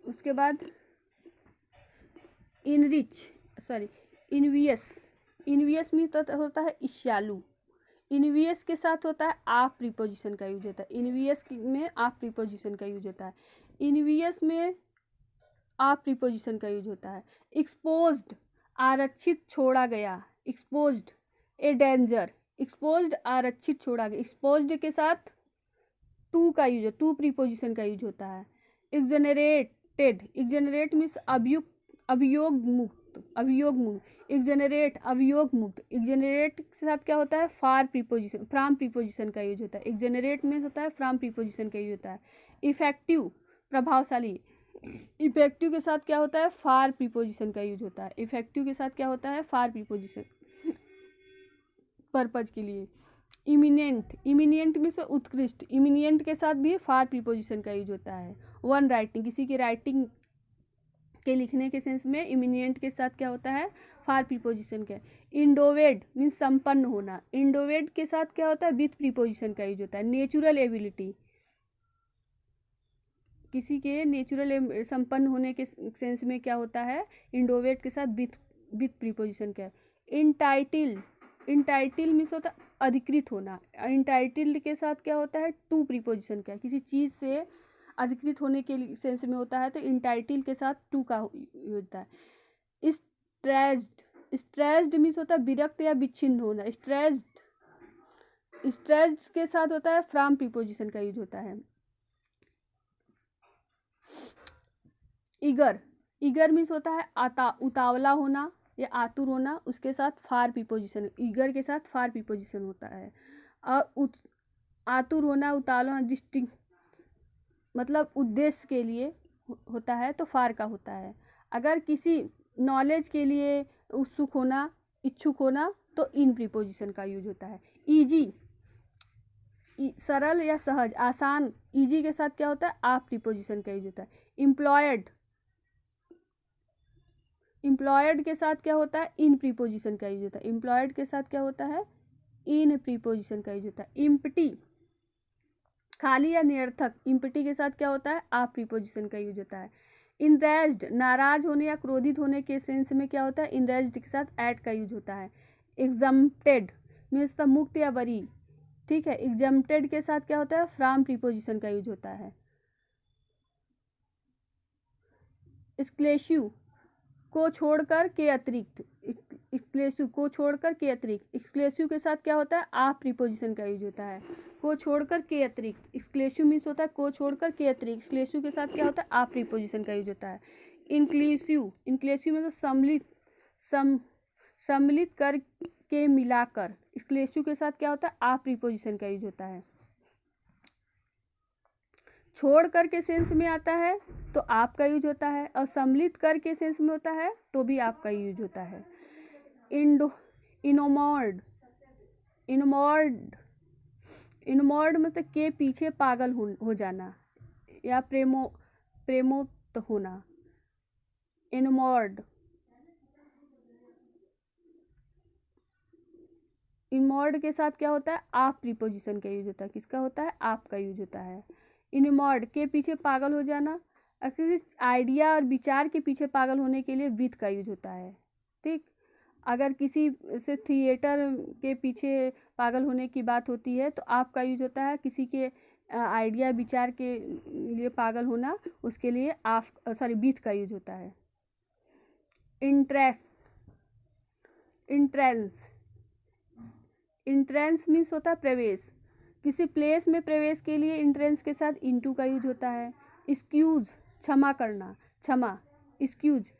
उसके बाद इनवियस, इनवियस में होता है ईर्ष्यालु। इनवियस के साथ होता है आप प्रीपोजिशन का यूज होता है। इनवियस में आप प्रीपोजिशन का यूज होता है। इनवियस में आप प्रीपोजिशन का यूज होता है। एक्सपोज्ड, आरक्षित छोड़ा गया। एक्सपोज्ड ए डेंजर, एक्सपोज्ड आरक्षित छोड़ा गया। एक्सपोज्ड के साथ टू का यूज, टू प्रीपोजिशन का यूज होता है। एक्सजेनरेटेड, एक्सजेनरेट मीन्स अभियुक्त, अभियोग मुक्त, अभियोग मुक्त। एक्सजेनरेट अभियोग मुक्त। एक्सजेनरेट के साथ क्या होता है, फार प्रीपोजिशन, फ्रॉम प्रीपोजिशन का यूज होता है। एक्सजेनरेट में होता है फ्रॉम प्रीपोजिशन का यूज होता है। इफेक्टिव प्रभावशाली, इफेक्टिव के साथ क्या होता है, फार प्रीपोजिशन का यूज होता है। इफेक्टिव के साथ क्या होता है, फार प्रीपोजिशन पर्पज के लिए। इमिनेंट, इमिनिएंट में से उत्कृष्ट। इमिनिएंट के साथ भी फार प्रीपोजिशन का यूज होता है। वन राइटिंग, किसी की राइटिंग के लिखने के सेंस में इमिनिएंट के साथ क्या होता है, फार प्रीपोजिशन का। इंडोवेड मीन्स संपन्न होना। इंडोवेड के साथ क्या होता है, विथ प्रीपोजिशन का यूज होता है। नेचुरल एबिलिटी, किसी के नेचुरल संपन्न होने के सेंस में क्या होता है, इंडोवेट के साथ विथ प्रीपोजिशन का। इंटाइटिल, इंटाइटिल मीन्स होता है अधिकृत होना। इंटाइटिल्ड के साथ क्या होता है, टू प्रीपोजिशन का। किसी चीज़ से अधिकृत होने के सेंस में होता है तो इंटाइटिल के साथ टू का होता है। स्ट्रेस्ड, स्ट्रेस्ड मीन्स होता है विरक्त या विच्छिन्न होना। स्ट्रेस्ड, स्ट्रेस्ड के साथ होता है फ्रॉम प्रीपोजिशन का यूज होता है। ईगर, ईगर मीन्स होता है उतावला होना या आतुर होना, उसके साथ फार प्रीपोजिशन, ईगर के साथ फार प्रीपोजिशन होता है। और आतुर होना, उतावला होना, डिस्टिंग मतलब उद्देश्य के लिए होता है तो फार का होता है। अगर किसी नॉलेज के लिए उत्सुक होना, इच्छुक होना तो इन प्रीपोजिशन का यूज होता है। ईजी, सरल या सहज, आसान। ईजी के साथ क्या होता है, आप प्रीपोजिशन का यूज होता है। एम्प्लॉयड, एम्प्लॉयड के साथ क्या होता है, इन प्रीपोजिशन का यूज होता है। एम्प्लॉयड के साथ क्या होता है, इन प्रीपोजिशन का यूज होता है। इम्पटी, खाली या निरर्थक। इम्पटी के साथ क्या होता है, आप प्रीपोजिशन का यूज होता है। इनरेज्ड, नाराज होने या क्रोधित होने के सेंस में क्या होता है, इनरेज्ड के साथ एट का यूज होता है। एग्जम्प्टेड मीन्स द मुक्त या बरी, ठीक है। एग्जम्प्टेड के साथ क्या होता है, फ्रॉम प्रीपोजिशन का यूज होता है। एक्सक्लेसिव को छोड़कर के अतिरिक्त, एक्सक्लेसिव को छोड़कर के अतिरिक्त। एक्सक्लेसिव के साथ क्या होता है, आप प्रीपोजिशन का यूज होता है। को छोड़कर के अतिरिक्त, एक्सक्लेसिव मीन्स होता है को छोड़कर के अतिरिक्त। एक्सक्लेसिव के साथ क्या होता है, आप प्रीपोजिशन का यूज होता है। इंक्लूसिव, इंक्लूसिव में तो सम्मिलित, सम्मिलित कर के मिलाकर। एक्सक्लेसिव के साथ क्या होता है, आप प्रीपोजिशन का यूज होता है। छोड़ कर के सेंस में आता है तो आपका यूज होता है, और सम्मिलित करके सेंस में होता है तो भी आपका यूज होता है। इनोमॉर्ड, इनमॉर्ड मतलब के पीछे पागल हो जाना या प्रेमोत होना। इनमॉर्ड, इनमॉर्ड के साथ क्या होता है, आप प्रीपोजिशन का यूज होता है। किसका होता है, आपका यूज होता है। इनमॉर्ड के पीछे पागल हो जाना, किसी आइडिया और विचार के पीछे पागल होने के लिए विथ का यूज होता है। ठीक, अगर किसी से थिएटर के पीछे पागल होने की बात होती है तो आपका यूज होता है। किसी के आइडिया विचार के लिए पागल होना, उसके लिए आप विथ का यूज होता है। इंटरेस्ट, इंट्रेंस मीन्स होता है प्रवेश। किसी प्लेस में प्रवेश के लिए इंट्रेंस के साथ इनटू का यूज होता है। एक्सक्यूज, क्षमा करना, क्षमा, एक्सक्यूज।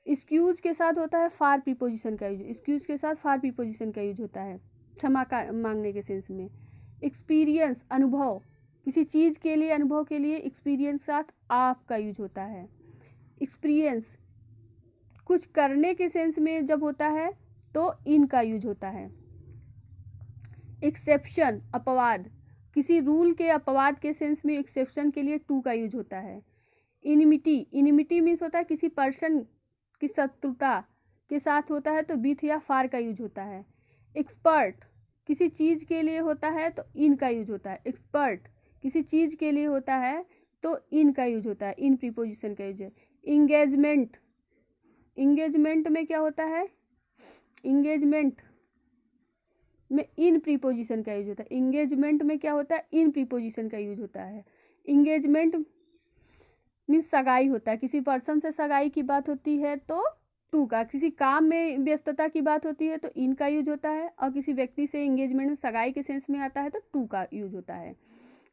एक्सक्यूज के साथ होता है फार प्रीपोजिशन का यूज, एक्सक्यूज के साथ फार प्रीपोजिशन का यूज होता है क्षमा का मांगने के सेंस में। एक्सपीरियंस, अनुभव, किसी चीज़ के लिए, अनुभव के लिए एक्सपीरियंस साथ आप का यूज होता है। एक्सपीरियंस कुछ करने के सेंस में जब होता है तो इन का यूज होता है। एक्सेप्शन, अपवाद, किसी रूल के अपवाद के सेंस में एक्सेप्शन के लिए टू का यूज होता है। इनिमिटी, इनिमिटी मीन्स होता है किसी पर्सन की शत्रुता के साथ होता है तो विथ या फार का यूज होता है। एक्सपर्ट, किसी चीज़ के लिए होता है तो इन का यूज होता है। एक्सपर्ट किसी चीज़ के लिए होता है तो इन का यूज होता है, इन प्रीपोजिशन का यूज है। इंगेजमेंट, इंगेजमेंट में क्या होता है, इंगेजमेंट में इन प्रीपोजिशन का यूज होता है। इंगेजमेंट में क्या होता है, इन प्रीपोजिशन का यूज होता है। इंगेजमेंट मीन्स सगाई होता है, किसी पर्सन से सगाई की बात होती है तो टू का, किसी काम में व्यस्तता की बात होती है तो इन का यूज होता है, और किसी व्यक्ति से इंगेजमेंट में सगाई के सेंस में आता है तो टू का यूज होता है।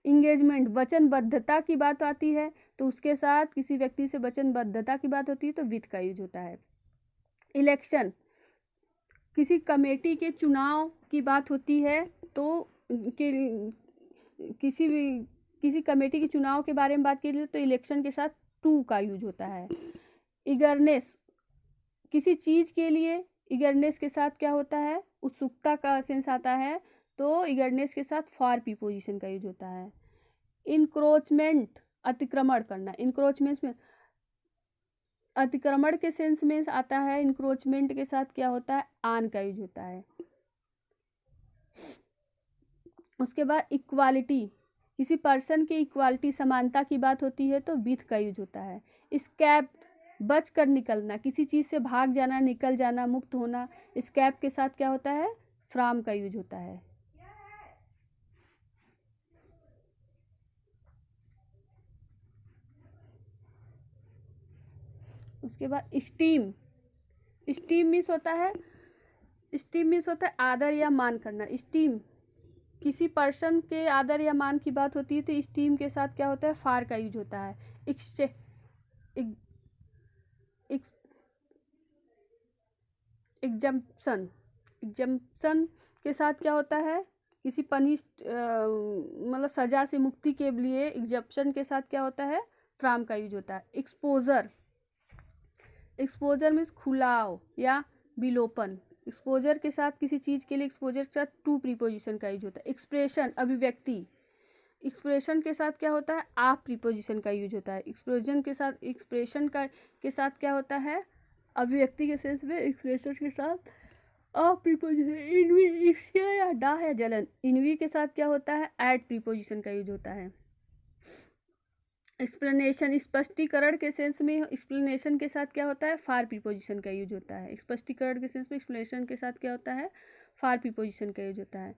इंगेजमेंट वचनबद्धता की बात आती है तो उसके साथ किसी व्यक्ति से वचनबद्धता की बात होती है तो विथ का यूज होता है। इलेक्शन, किसी कमेटी के चुनाव की बात होती है तो किसी कमेटी के चुनाव के बारे में बात की तो इलेक्शन के साथ टू का यूज होता है। ईगरनेस, किसी चीज़ के लिए ईगरनेस के साथ क्या होता है, उत्सुकता का सेंस आता है तो ईगरनेस के साथ फॉर प्रीपोजिशन का यूज होता है। इनक्रोचमेंट, अतिक्रमण करना, इंक्रोचमेंट में अतिक्रमण के सेंस में आता है। इंक्रोचमेंट के साथ क्या होता है, आन का यूज होता है। उसके बाद इक्वालिटी, किसी पर्सन की इक्वालिटी समानता की बात होती है तो विथ का यूज होता है। स्कैप, बच कर निकलना, किसी चीज़ से भाग जाना, निकल जाना, मुक्त होना, स्कैप के साथ क्या होता है, फ्रॉम का यूज होता है। उसके बाद स्टीम, स्टीम मीन्स होता है, स्टीम मीन्स होता है आदर या मान करना। स्टीम किसी पर्सन के आदर या मान की बात होती है तो स्टीम के साथ क्या होता है, फार का यूज होता है। एग्जम्पशन, एग्जम्पशन के साथ क्या होता है, किसी मतलब सजा से मुक्ति के लिए एग्जम्पशन के साथ क्या होता है, फ्रॉम का यूज होता है। एक्सपोजर, एक्सपोजर मीन्स खुलाव या विलोपन। एक्सपोजर के साथ किसी चीज़ के लिए एक्सपोजर के साथ टू प्रीपोजिशन का यूज होता है। एक्सप्रेशन, अभिव्यक्ति, एक्सप्रेशन के साथ क्या होता है, आप प्रीपोजिशन का यूज होता है। एक्सप्रेशन के साथ, एक्सप्रेशन का के साथ क्या होता है, अभिव्यक्ति के सेंस में एक्सप्रेशन के साथ आप प्रीपोजिशन। इनवी, ईर्ष्या या डाह या जलन, इनवी के साथ क्या होता है, एट प्रीपोजिशन का यूज होता है। एक्सप्लेनेशन, स्पष्टीकरण के सेंस में एक्सप्लेनेशन के साथ क्या होता है, फार प्रीपोजिशन का यूज होता है। स्पष्टीकरण के सेंस में एक्सप्लेनेशन के साथ क्या होता है, फार प्रीपोजिशन का यूज होता है।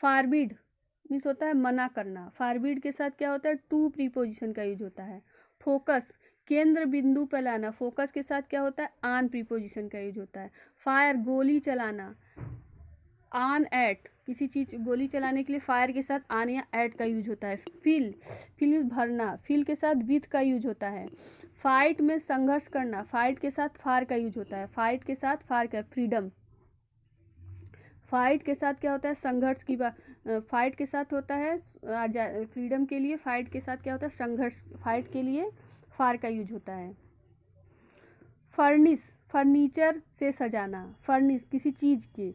फारबिड मीन्स होता है मना करना, फारबिड के साथ क्या होता है, टू प्रीपोजिशन का यूज होता है। फोकस, केंद्र बिंदु पर लाना, फोकस के साथ क्या होता है, आन प्रीपोजिशन का यूज होता है। फायर, गोली चलाना, आन एट, किसी चीज़ गोली चलाने के लिए फायर के साथ आन या एट का यूज होता है। फिल, फिल मीन्स भरना, फिल के साथ विथ का यूज होता है। फाइट में संघर्ष करना, फाइट के साथ फार का यूज होता है। फाइट के साथ फार का, फ्रीडम, फाइट के साथ क्या होता है, संघर्ष की बात, फाइट के साथ होता है फ्रीडम के लिए, फाइट के साथ क्या होता है, संघर्ष, फाइट के लिए फार का यूज होता है। फर्निश, फर्नीचर से सजाना, फर्निश किसी चीज़ की,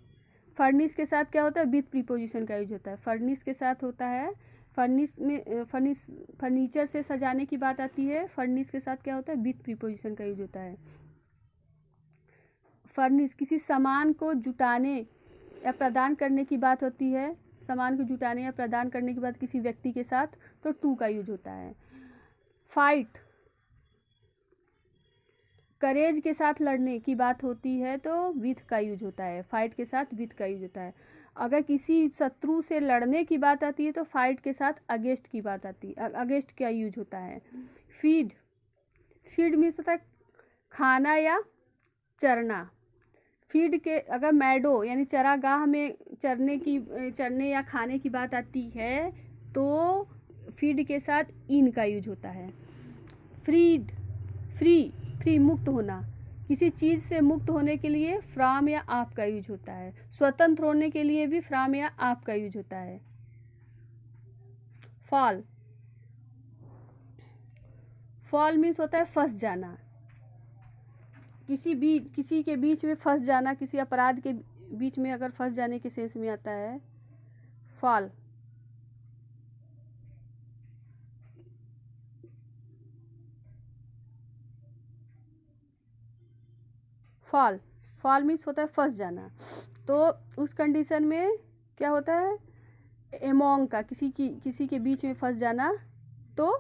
फर्निश के साथ क्या होता है, विथ प्रीपोजिशन का यूज होता है। फर्निश के साथ होता है, फर्निश में फर्नीचर से सजाने की बात आती है, फर्निश के साथ क्या होता है, विथ प्रीपोजिशन का यूज होता है। फर्निश किसी सामान को जुटाने या प्रदान करने की बात होती है, सामान को जुटाने या प्रदान करने की बात किसी व्यक्ति के साथ, तो टू का यूज होता है। फाइट, करेज के साथ लड़ने की बात होती है तो विथ का यूज होता है, फाइट के साथ विथ का यूज होता है। अगर किसी शत्रु से लड़ने की बात आती है तो फाइट के साथ अगेंस्ट की बात आती है, अगेंस्ट का यूज होता है। फीड, फीड मीन्स होता है खाना या चरना। फीड के अगर मैडो यानी चरागाह में चरने या खाने की बात आती है तो फीड के साथ इन का यूज होता है। फ्रीड, फ्री, फ्री मुक्त होना, किसी चीज़ से मुक्त होने के लिए फ्रॉम या ऑफ का यूज होता है। स्वतंत्र होने के लिए भी फ्रॉम या ऑफ का यूज होता है। फॉल, फॉल मीन्स होता है फंस जाना, किसी के बीच में फंस जाना, किसी अपराध के बीच में अगर फंस जाने के सेंस में आता है फॉल। फॉल, फॉल मीन्स होता है फंस जाना, तो उस कंडीशन में क्या होता है, एमोंग का किसी के बीच में फंस जाना तो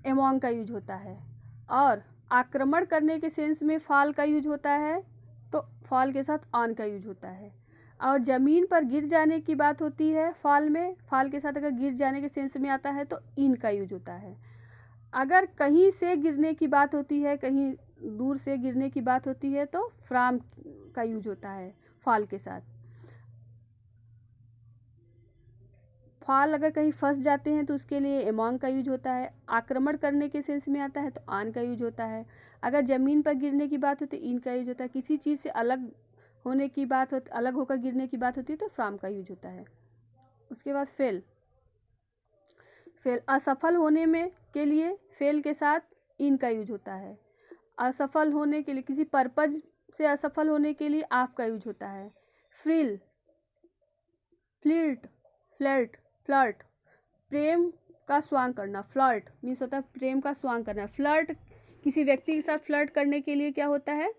एमोंग का यूज होता है। और आक्रमण करने के सेंस में फॉल का यूज होता है तो फॉल के साथ ऑन का यूज होता है। और ज़मीन पर गिर जाने की बात होती है फॉल में, फॉल के साथ अगर गिर जाने के सेंस में आता है तो इन का यूज होता है। अगर कहीं से गिरने की बात होती है, कहीं दूर से गिरने की बात होती है तो फ्रॉम का यूज होता है फॉल के साथ। फॉल अगर कहीं फंस जाते हैं तो उसके लिए एमोंग का यूज होता है। आक्रमण करने के सेंस में आता है तो ऑन का यूज होता है। अगर ज़मीन पर गिरने की बात होती है तो इन का यूज होता है। किसी चीज़ से अलग होने की बात होती, अलग होकर गिरने की बात होती है तो फ्रॉम का यूज होता है। उसके बाद फेल, फेल असफल होने में के लिए फेल के साथ इन का यूज होता है। असफल होने के लिए, किसी पर्पज से असफल होने के लिए ऑफ का यूज होता है। फ्रिल, फ्लिर्ट, फ्लर्ट, फ्लर्ट प्रेम का स्वांग करना, फ्लर्ट मीन्स होता है प्रेम का स्वांग करना। फ्लर्ट किसी व्यक्ति के साथ फ्लर्ट करने के लिए क्या होता है,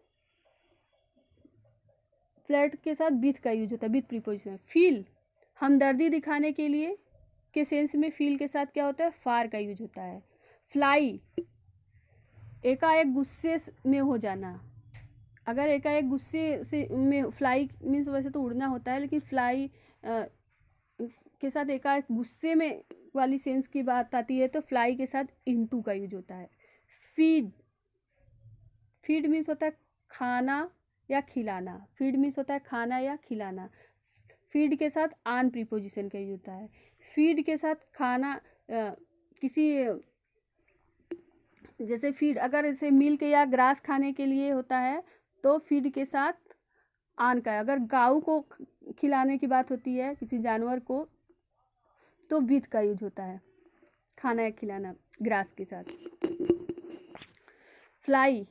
फ्लर्ट के साथ विथ का यूज होता है, विथ प्रीपोजिशन। फील हमदर्दी दिखाने के लिए के सेंस में फील के साथ क्या होता है, फार का यूज होता है। फ्लाई एकाएक गुस्से में हो जाना, अगर एकाएक गुस्से से में, फ्लाई मीन्स वैसे तो उड़ना होता है लेकिन फ्लाई के साथ एकाएक गुस्से में वाली सेंस की बात आती है तो फ्लाई के साथ इनटू का यूज होता है। फीड, फीड मीन्स होता है खाना या खिलाना, फीड मीन्स होता है खाना या खिलाना। फीड के साथ ऑन प्रीपोजिशन का यूज होता है। फीड के साथ खाना किसी, जैसे फीड अगर इसे मिल्क या ग्रास खाने के लिए होता है तो फीड के साथ ऑन का है। अगर गाय को खिलाने की बात होती है किसी जानवर को तो विथ का यूज होता है, खाना या खिलाना ग्रास के साथ। फ्लाई,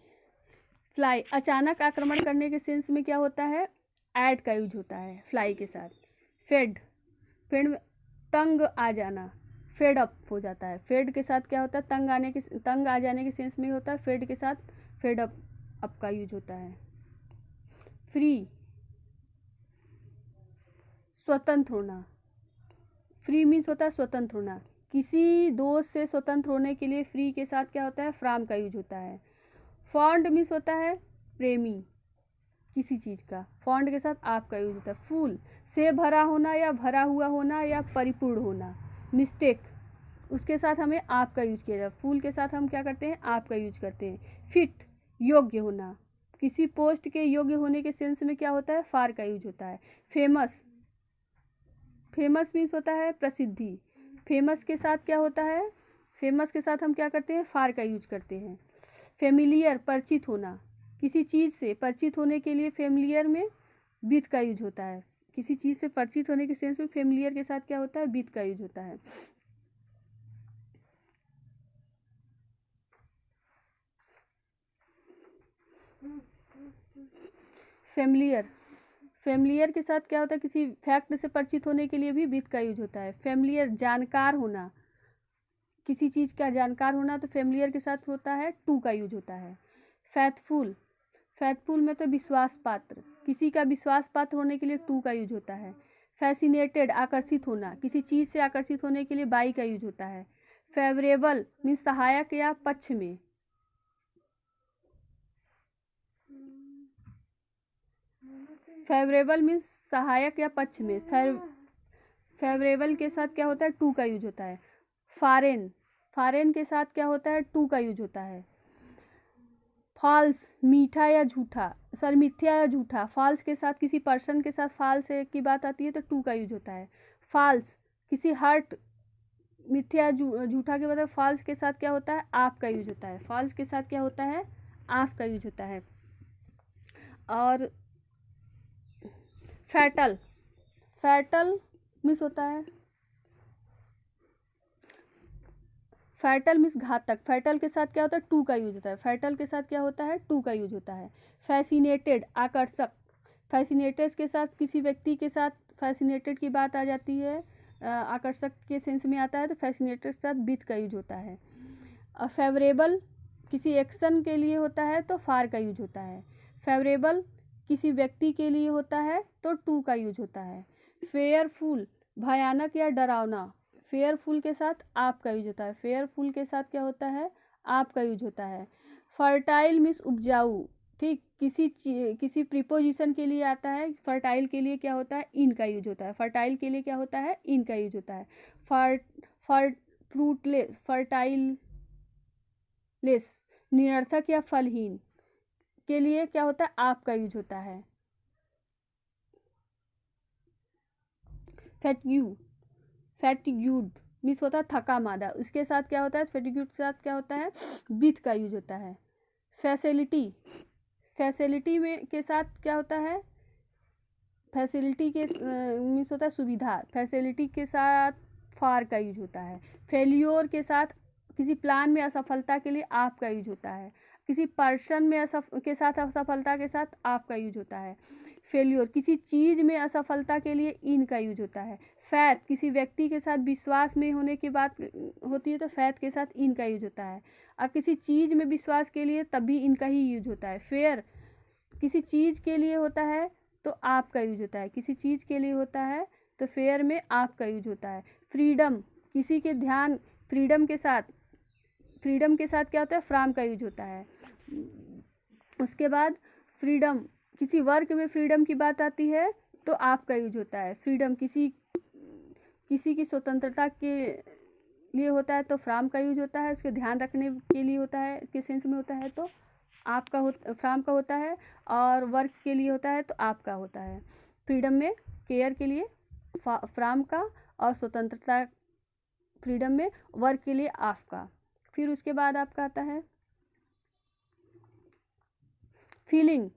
फ्लाई अचानक आक्रमण करने के सेंस में क्या होता है, ऐड का यूज होता है फ्लाई के साथ। फेड, फेड में तंग आ जाना, फेड अप हो जाता है। फेड के साथ क्या होता है, तंग आ जाने के सेंस में होता है, फेड के साथ फेड अप का यूज होता है। फ्री स्वतंत्र होना, फ्री मीन्स होता है स्वतंत्र होना, किसी दोष से स्वतंत्र होने के लिए फ्री के साथ क्या होता है, फ्रॉम का यूज होता है। फॉन्ड मीन्स होता है प्रेमी किसी चीज़ का, फॉन्ड के साथ आप का यूज होता है। फूल से भरा होना या भरा हुआ होना या परिपूर्ण होना। मिस्टेक उसके साथ हमें आप का यूज किया जाता है, फूल के साथ हम क्या करते हैं, आप का यूज करते हैं। फिट योग्य होना, किसी पोस्ट के योग्य होने के सेंस में क्या होता है, फार का यूज होता है। फेमस, फेमस मीन्स होता है प्रसिद्धि, फेमस के साथ क्या होता है, फेमस के साथ हम क्या करते हैं, फार का यूज करते हैं। फेमिलियर परिचित होना, किसी चीज़ से परिचित होने के लिए फेमिलियर में विथ का यूज होता है। किसी चीज़ से परिचित होने के सेंस में फेमिलियर के साथ क्या होता है, विथ का यूज होता है। फेमिलियर, फेमिलियर के साथ क्या होता है, किसी फैक्ट से परिचित होने के लिए भी विथ का यूज होता है। फेमिलियर जानकार होना, किसी चीज़ का जानकार होना, तो फेमिलियर के साथ होता है टू का यूज होता है। फैथफुल, फैथफुल में तो विश्वास पात्र, किसी का विश्वास पात्र होने के लिए टू का यूज होता है। फैसिनेटेड आकर्षित होना, किसी चीज़ से आकर्षित होने के लिए बाई का यूज होता है। फेवरेबल मीन्स सहायक या पक्ष में, फेवरेबल मीन्स सहायक या पक्ष में। फेवरेबल के साथ क्या होता है, टू का यूज होता है। फॉरेन, फॉरेन के साथ क्या होता है, टू का यूज होता है। फॉल्स मीठा या झूठा, सर मिथ्या या झूठा, फॉल्स के साथ किसी पर्सन के साथ फॉल्स की बात आती है तो टू का यूज होता है। फॉल्स किसी हर्ट, मिथ्या झूठा के बाद फॉल्स के साथ क्या होता है, आप का यूज होता है। फॉल्स के साथ क्या होता है, आप का यूज होता है। और फैटल, फैटल मिस होता है, फैटल मीन्स घातक, फैटल के साथ क्या होता है, टू का यूज होता है। फैटल के साथ क्या होता है, टू का यूज होता है। फैसिनेटेड आकर्षक, फैसिनेटेड के साथ किसी व्यक्ति के साथ फैसिनेटेड की बात आ जाती है, आकर्षक के सेंस में आता है, तो फैसिनेटेड के साथ विथ का यूज होता है। फेवरेबल किसी एक्शन के लिए होता है तो फार का यूज होता है। फेवरेबल किसी व्यक्ति के लिए होता है तो टू का यूज होता है। फेयरफुल भयानक या डरावना, फेयरफुल के साथ आप का यूज होता है। फेयरफुल के साथ क्या होता है, आप का यूज होता है। फर्टाइल मीन्स उपजाऊ, ठीक, किसी प्रीपोजिशन के लिए आता है। फर्टाइल के लिए क्या होता है, इन का यूज होता है। फर्टाइल के लिए क्या होता है, इन का यूज होता है। फ्रूटलेस, फर्टाइल लेस निरर्थक या फलहीन के लिए क्या होता है, आप का यूज होता है। फैटिग्यू, फैटिग्यूड मीन्स होता है थका मादा, उसके साथ क्या होता है, फैटिग्यूड के साथ क्या होता है, विथ का यूज होता है। फैसिलिटी, फैसिलिटी में के साथ क्या होता है, फैसिलिटी के मीन्स होता है सुविधा, फैसिलिटी के साथ फार का यूज होता है। फेल्योर के साथ किसी प्लान में असफलता के लिए आप का यूज होता है। किसी पर्सन में के साथ असफलता के साथ आप का यूज होता है। फेल्योर किसी चीज़ में असफलता के लिए इन का यूज होता है। फैथ किसी व्यक्ति के साथ विश्वास में होने की बात होती है तो फैथ के साथ इन का यूज होता है। और किसी चीज़ में विश्वास के लिए तभी इनका ही यूज होता है। फेयर किसी चीज़ के लिए होता है तो आप का यूज होता है, किसी चीज़ के लिए होता है तो फेयर में आप का यूज होता है। फ्रीडम किसी के ध्यान, फ्रीडम के साथ क्या होता है, फ्राम का यूज होता है। उसके बाद फ्रीडम किसी वर्क में फ्रीडम की बात आती है तो आप का यूज होता है। फ्रीडम किसी की स्वतंत्रता के लिए होता है तो फ्राम का यूज होता है। उसके ध्यान रखने के लिए होता है, किस सेंस में होता है तो आपका फ्राम का होता है। और वर्क के लिए होता है तो आपका होता है। फ्रीडम में केयर के लिए फ्राम का, और स्वतंत्रता फ्रीडम में वर्क के लिए आपका। फिर उसके बाद आपका आता है फीलिंग,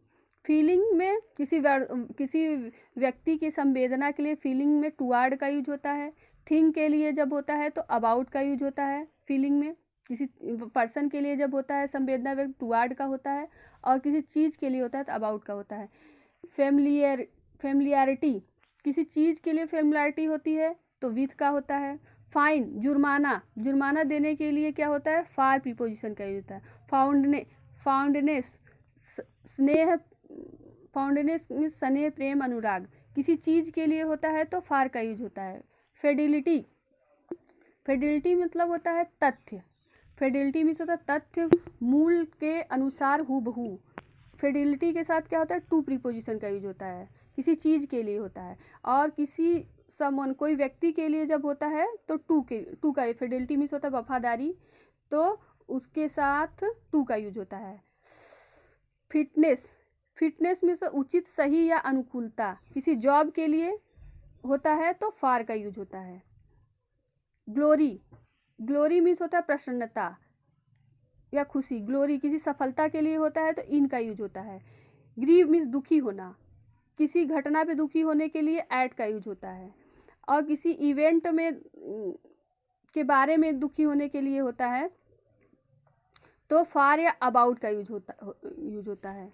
फीलिंग में किसी व्यक्ति की संवेदना के लिए फीलिंग में टुवार्ड का यूज होता है। थिंग के लिए जब होता है तो अबाउट का यूज होता है। फीलिंग में किसी पर्सन के लिए जब होता है संवेदना व्यक्त टुवार्ड का होता है, और किसी चीज़ के लिए होता है तो अबाउट का होता है। फेमिलियरिटी किसी चीज़ के लिए फेमिलियरिटी होती है तो विथ का होता है। फाइन जुर्माना देने के लिए क्या होता है, फार प्रीपोजिशन का यूज होता है। फाउंडनेस स्नेह, फाउंडनेस मीन्स स्नेह प्रेम अनुराग, किसी चीज़ के लिए होता है तो फार का यूज होता है। फेडिलिटी मतलब होता है तथ्य, फेडिलिटी मीन्स होता है तथ्य मूल के अनुसार हूबहू। फेडिलिटी के साथ क्या होता है, टू प्रीपोजिशन का यूज होता है, किसी चीज़ के लिए होता है। और किसी समन कोई व्यक्ति के लिए जब होता है तो टू का फेडिलिटी मीन्स होता है वफादारी, तो उसके साथ टू का यूज होता है। फिटनेस में से उचित, सही या अनुकूलता, किसी जॉब के लिए होता है तो फार का यूज होता है। ग्लोरी मीन्स होता है प्रसन्नता या खुशी, ग्लोरी किसी सफलता के लिए होता है तो इन का यूज होता है। ग्रीव मीन्स दुखी होना, किसी घटना पे दुखी होने के लिए एट का यूज होता है, और किसी इवेंट में के बारे में दुखी होने के लिए होता है तो फॉर या अबाउट का यूज होता है।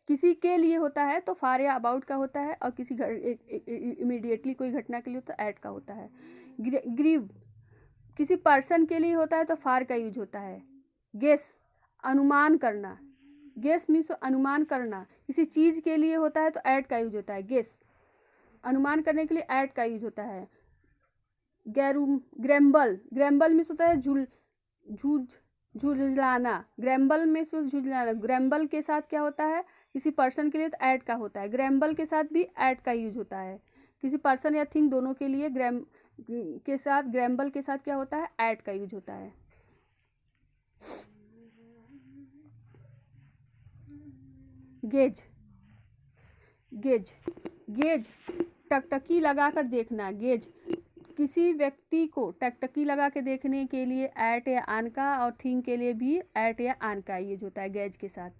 किसी के लिए होता है तो फॉर या अबाउट का होता है, और किसी इमीडिएटली कोई घटना के लिए तो एट का होता है। ग्रीव किसी पर्सन के लिए होता है तो फॉर का यूज होता है। गेस अनुमान करना, गेस मीन्स अनुमान करना, किसी चीज़ के लिए होता है तो एट का यूज होता है। गेस अनुमान करने के लिए एट का यूज होता है। ग्रैम्बल, ग्रैम्बल मीन्स होता है झुझलाना, ग्रैम्बल में झुझलाना। ग्रैम्बल के साथ क्या होता है, किसी पर्सन के लिए तो एट का होता है। ग्रैम्बल के साथ भी एट का यूज होता है। किसी पर्सन या थिंग दोनों के लिए ग्रैम्बल के साथ क्या होता है, एट का यूज होता है। गेज, गेज, गेज टकटकी लगाकर देखना। गेज किसी व्यक्ति को टकटकी लगा के देखने के लिए एट या आन का, और थिंग के लिए भी एट या आन का यूज होता है गेज के साथ।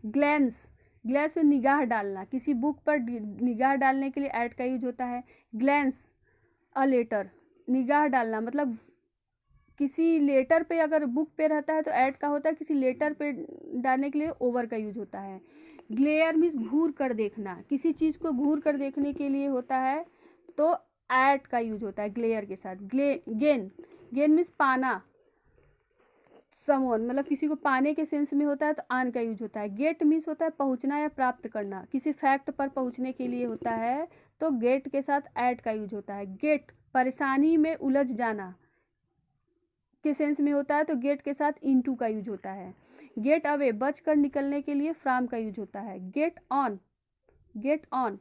ग्लैंस, ग्लैंस में निगाह डालना, किसी बुक पर निगाह डालने के लिए एट का यूज होता है। ग्लैंस अ लेटर, निगाह डालना मतलब किसी लेटर पे अगर बुक पे रहता है तो एट का होता है, किसी लेटर पे डालने के लिए ओवर का यूज होता है। ग्लेयर मीन्स घूर कर देखना, किसी चीज़ को घूर कर देखने के लिए होता है तो एट का यूज होता है ग्लेयर के साथ। गेन, गेन मीन्स पाना, समवन मतलब किसी को पाने के सेंस में होता है तो आन का यूज होता है। गेट मीन्स होता है पहुंचना या प्राप्त करना, किसी फैक्ट पर पहुंचने के लिए होता है तो गेट के साथ एट का यूज होता है। गेट परेशानी में उलझ जाना के सेंस में होता है तो गेट के साथ इनटू का यूज होता है। गेट अवे बच कर निकलने के लिए फ्रॉम का यूज होता है। Get on, get on,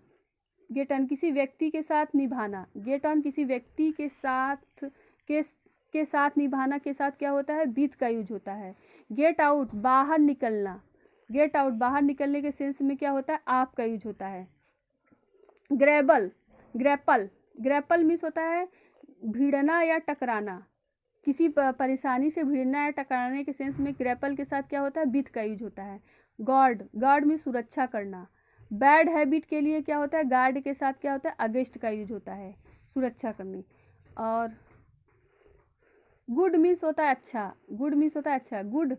get on किसी व्यक्ति के साथ निभाना। गेट ऑन किसी व्यक्ति के साथ निभाना के साथ क्या होता है, विथ का यूज होता है। गेट आउट बाहर निकलना, गेट आउट बाहर निकलने के सेंस में क्या होता है, आप का यूज होता है। ग्रैबल, ग्रैपल, ग्रैपल मीन्स होता है भिड़ना या टकराना, किसी परेशानी से भिड़ना या टकराने के सेंस में ग्रैपल के साथ क्या होता है, विथ का यूज होता है। गार्ड, गार्ड मीन्स सुरक्षा करना। बैड हैबिट के लिए क्या होता है, गार्ड के साथ क्या होता है, अगेंस्ट का यूज होता है, सुरक्षा करनी। और गुड मीन्स होता है अच्छा, गुड मीन्स होता है अच्छा, गुड,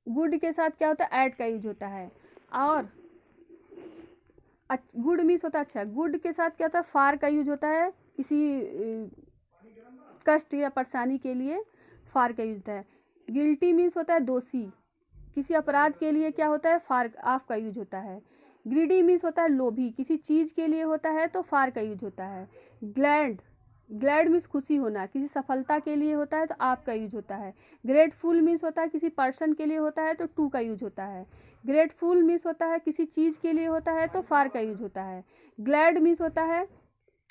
गुड के साथ क्या होता है, एट का यूज होता है। और गुड मीन्स होता है अच्छा, गुड के साथ क्या होता है, फार का यूज होता है, किसी कष्ट या परेशानी के लिए फार का यूज होता है। गिल्टी मीन्स होता है दोषी, किसी अपराध के लिए क्या होता है, फार ऑफ का यूज होता है। ग्रीडी मीन्स होता है लोभी, किसी चीज़ के लिए होता है तो फार का यूज होता है। ग्लैड, ग्लैड मीन्स खुशी होना, किसी सफलता के लिए होता है तो आप का यूज होता है। ग्रेटफुल मीन्स होता है किसी पर्सन के लिए होता है तो टू का यूज होता है। ग्रेटफुल मीन्स होता है किसी चीज़ के लिए होता है तो फार का यूज होता है। ग्लैड मीन्स होता है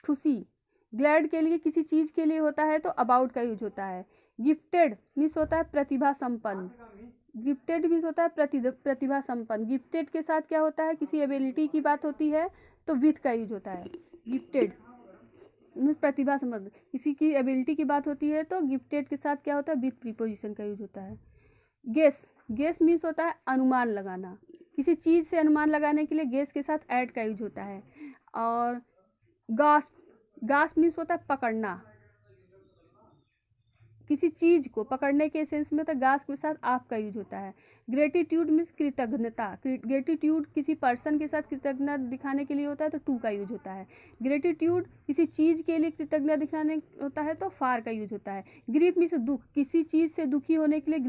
खुशी, ग्लैड के लिए किसी चीज़ के लिए होता है तो अबाउट का यूज होता है। गिफ्टेड मीन्स होता है प्रतिभा संपन्न, गिफ्टेड मीन्स होता है प्रतिभा संपन्न। गिफ्टेड के साथ क्या होता है, किसी एबिलिटी की बात होती है तो विथ का यूज होता है। गिफ्टेड मीन्स प्रतिभा संपन्न, किसी की एबिलिटी की बात होती है तो गिफ्टेड के साथ क्या होता है, विथ प्रीपोजिशन का यूज होता है। गेस, गेस मीन्स होता है अनुमान लगाना, किसी चीज़ से अनुमान लगाने के लिए गेस के साथ एट का यूज होता है। और गास्प, गास्प मीन्स होता है पकड़ना, किसी चीज़ को पकड़ने के सेंस में तो गास्प के साथ आप का यूज होता है। ग्रेटिट्यूड मीन्स कृतज्ञता, ग्रेटिट्यूड किसी पर्सन के साथ कृतज्ञता दिखाने के लिए होता है तो टू का यूज होता है। ग्रेटिट्यूड किसी चीज़ के लिए कृतज्ञता दिखाने होता है तो फार का यूज होता है। ग्रीफ मीन्स दुख, किसी चीज़ से दुखी होने के लिए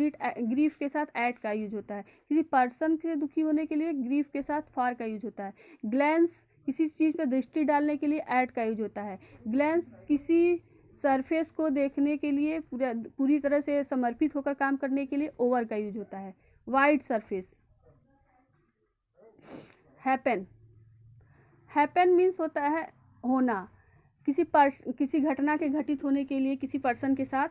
ग्रीफ के साथ एट का यूज होता है। किसी पर्सन से दुखी होने के लिए ग्रीफ के साथ फार का यूज होता है। ग्लैंस किसी चीज़ पर दृष्टि डालने के लिए एट का यूज होता है। ग्लैंस किसी सरफेस को देखने के लिए पूरी तरह से समर्पित होकर काम करने के लिए ओवर का यूज होता है। Wide surface. Happen, happen means होता है होना, किसी घटना के घटित होने के लिए किसी पर्सन के साथ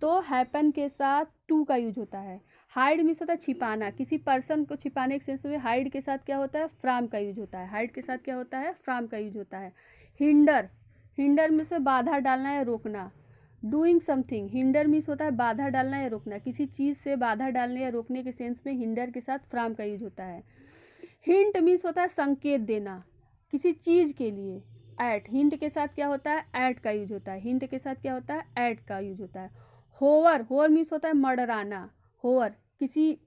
तो हैपन के साथ टू का यूज होता है। हाइड मीन्स होता है छिपाना, किसी पर्सन को छिपाने के सेंस में हाइड के साथ क्या होता है, फ्रॉम का यूज होता है। हाइड के साथ क्या होता है, फ्रॉम का यूज होता है। हिंडर, हिंडर में से बाधा डालना या रोकना। डूइंग समथिंग, हिंडर मीन्स होता है बाधा डालना या रोकना, किसी चीज़ से बाधा डालने या रोकने के सेंस में हिंडर के साथ फ्रॉम का यूज होता है। हिंट मीन्स होता है संकेत देना किसी चीज़ के लिए। एट, हिंट के साथ क्या होता है, एट का यूज होता है। हिंट के साथ क्या होता है, एट का यूज होता है। होवर, होवर मीन्स होता है मडराना। होवर किसी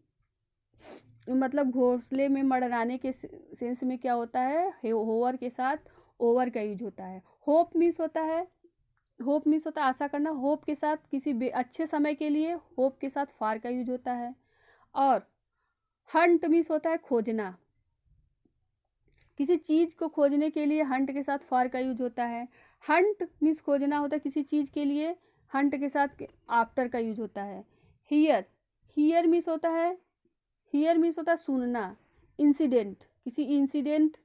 मतलब घोंसले में मडराने के सेंस में क्या होता है, होवर के साथ ओवर का यूज होता है। होप मीन्स होता है, होप मीन्स होता है आशा करना। होप के साथ किसी अच्छे समय के लिए होप के साथ फार का यूज होता है। और हंट मीन्स होता है खोजना, किसी चीज़ को खोजने के लिए हंट के साथ फार का यूज होता है। हंट मीन्स खोजना होता है किसी चीज़ के लिए, हंट के साथ आफ्टर का यूज होता है। हियर, हियर मीन्स होता है, हियर मीन्स होता है सुनना। इंसिडेंट, किसी इंसिडेंट,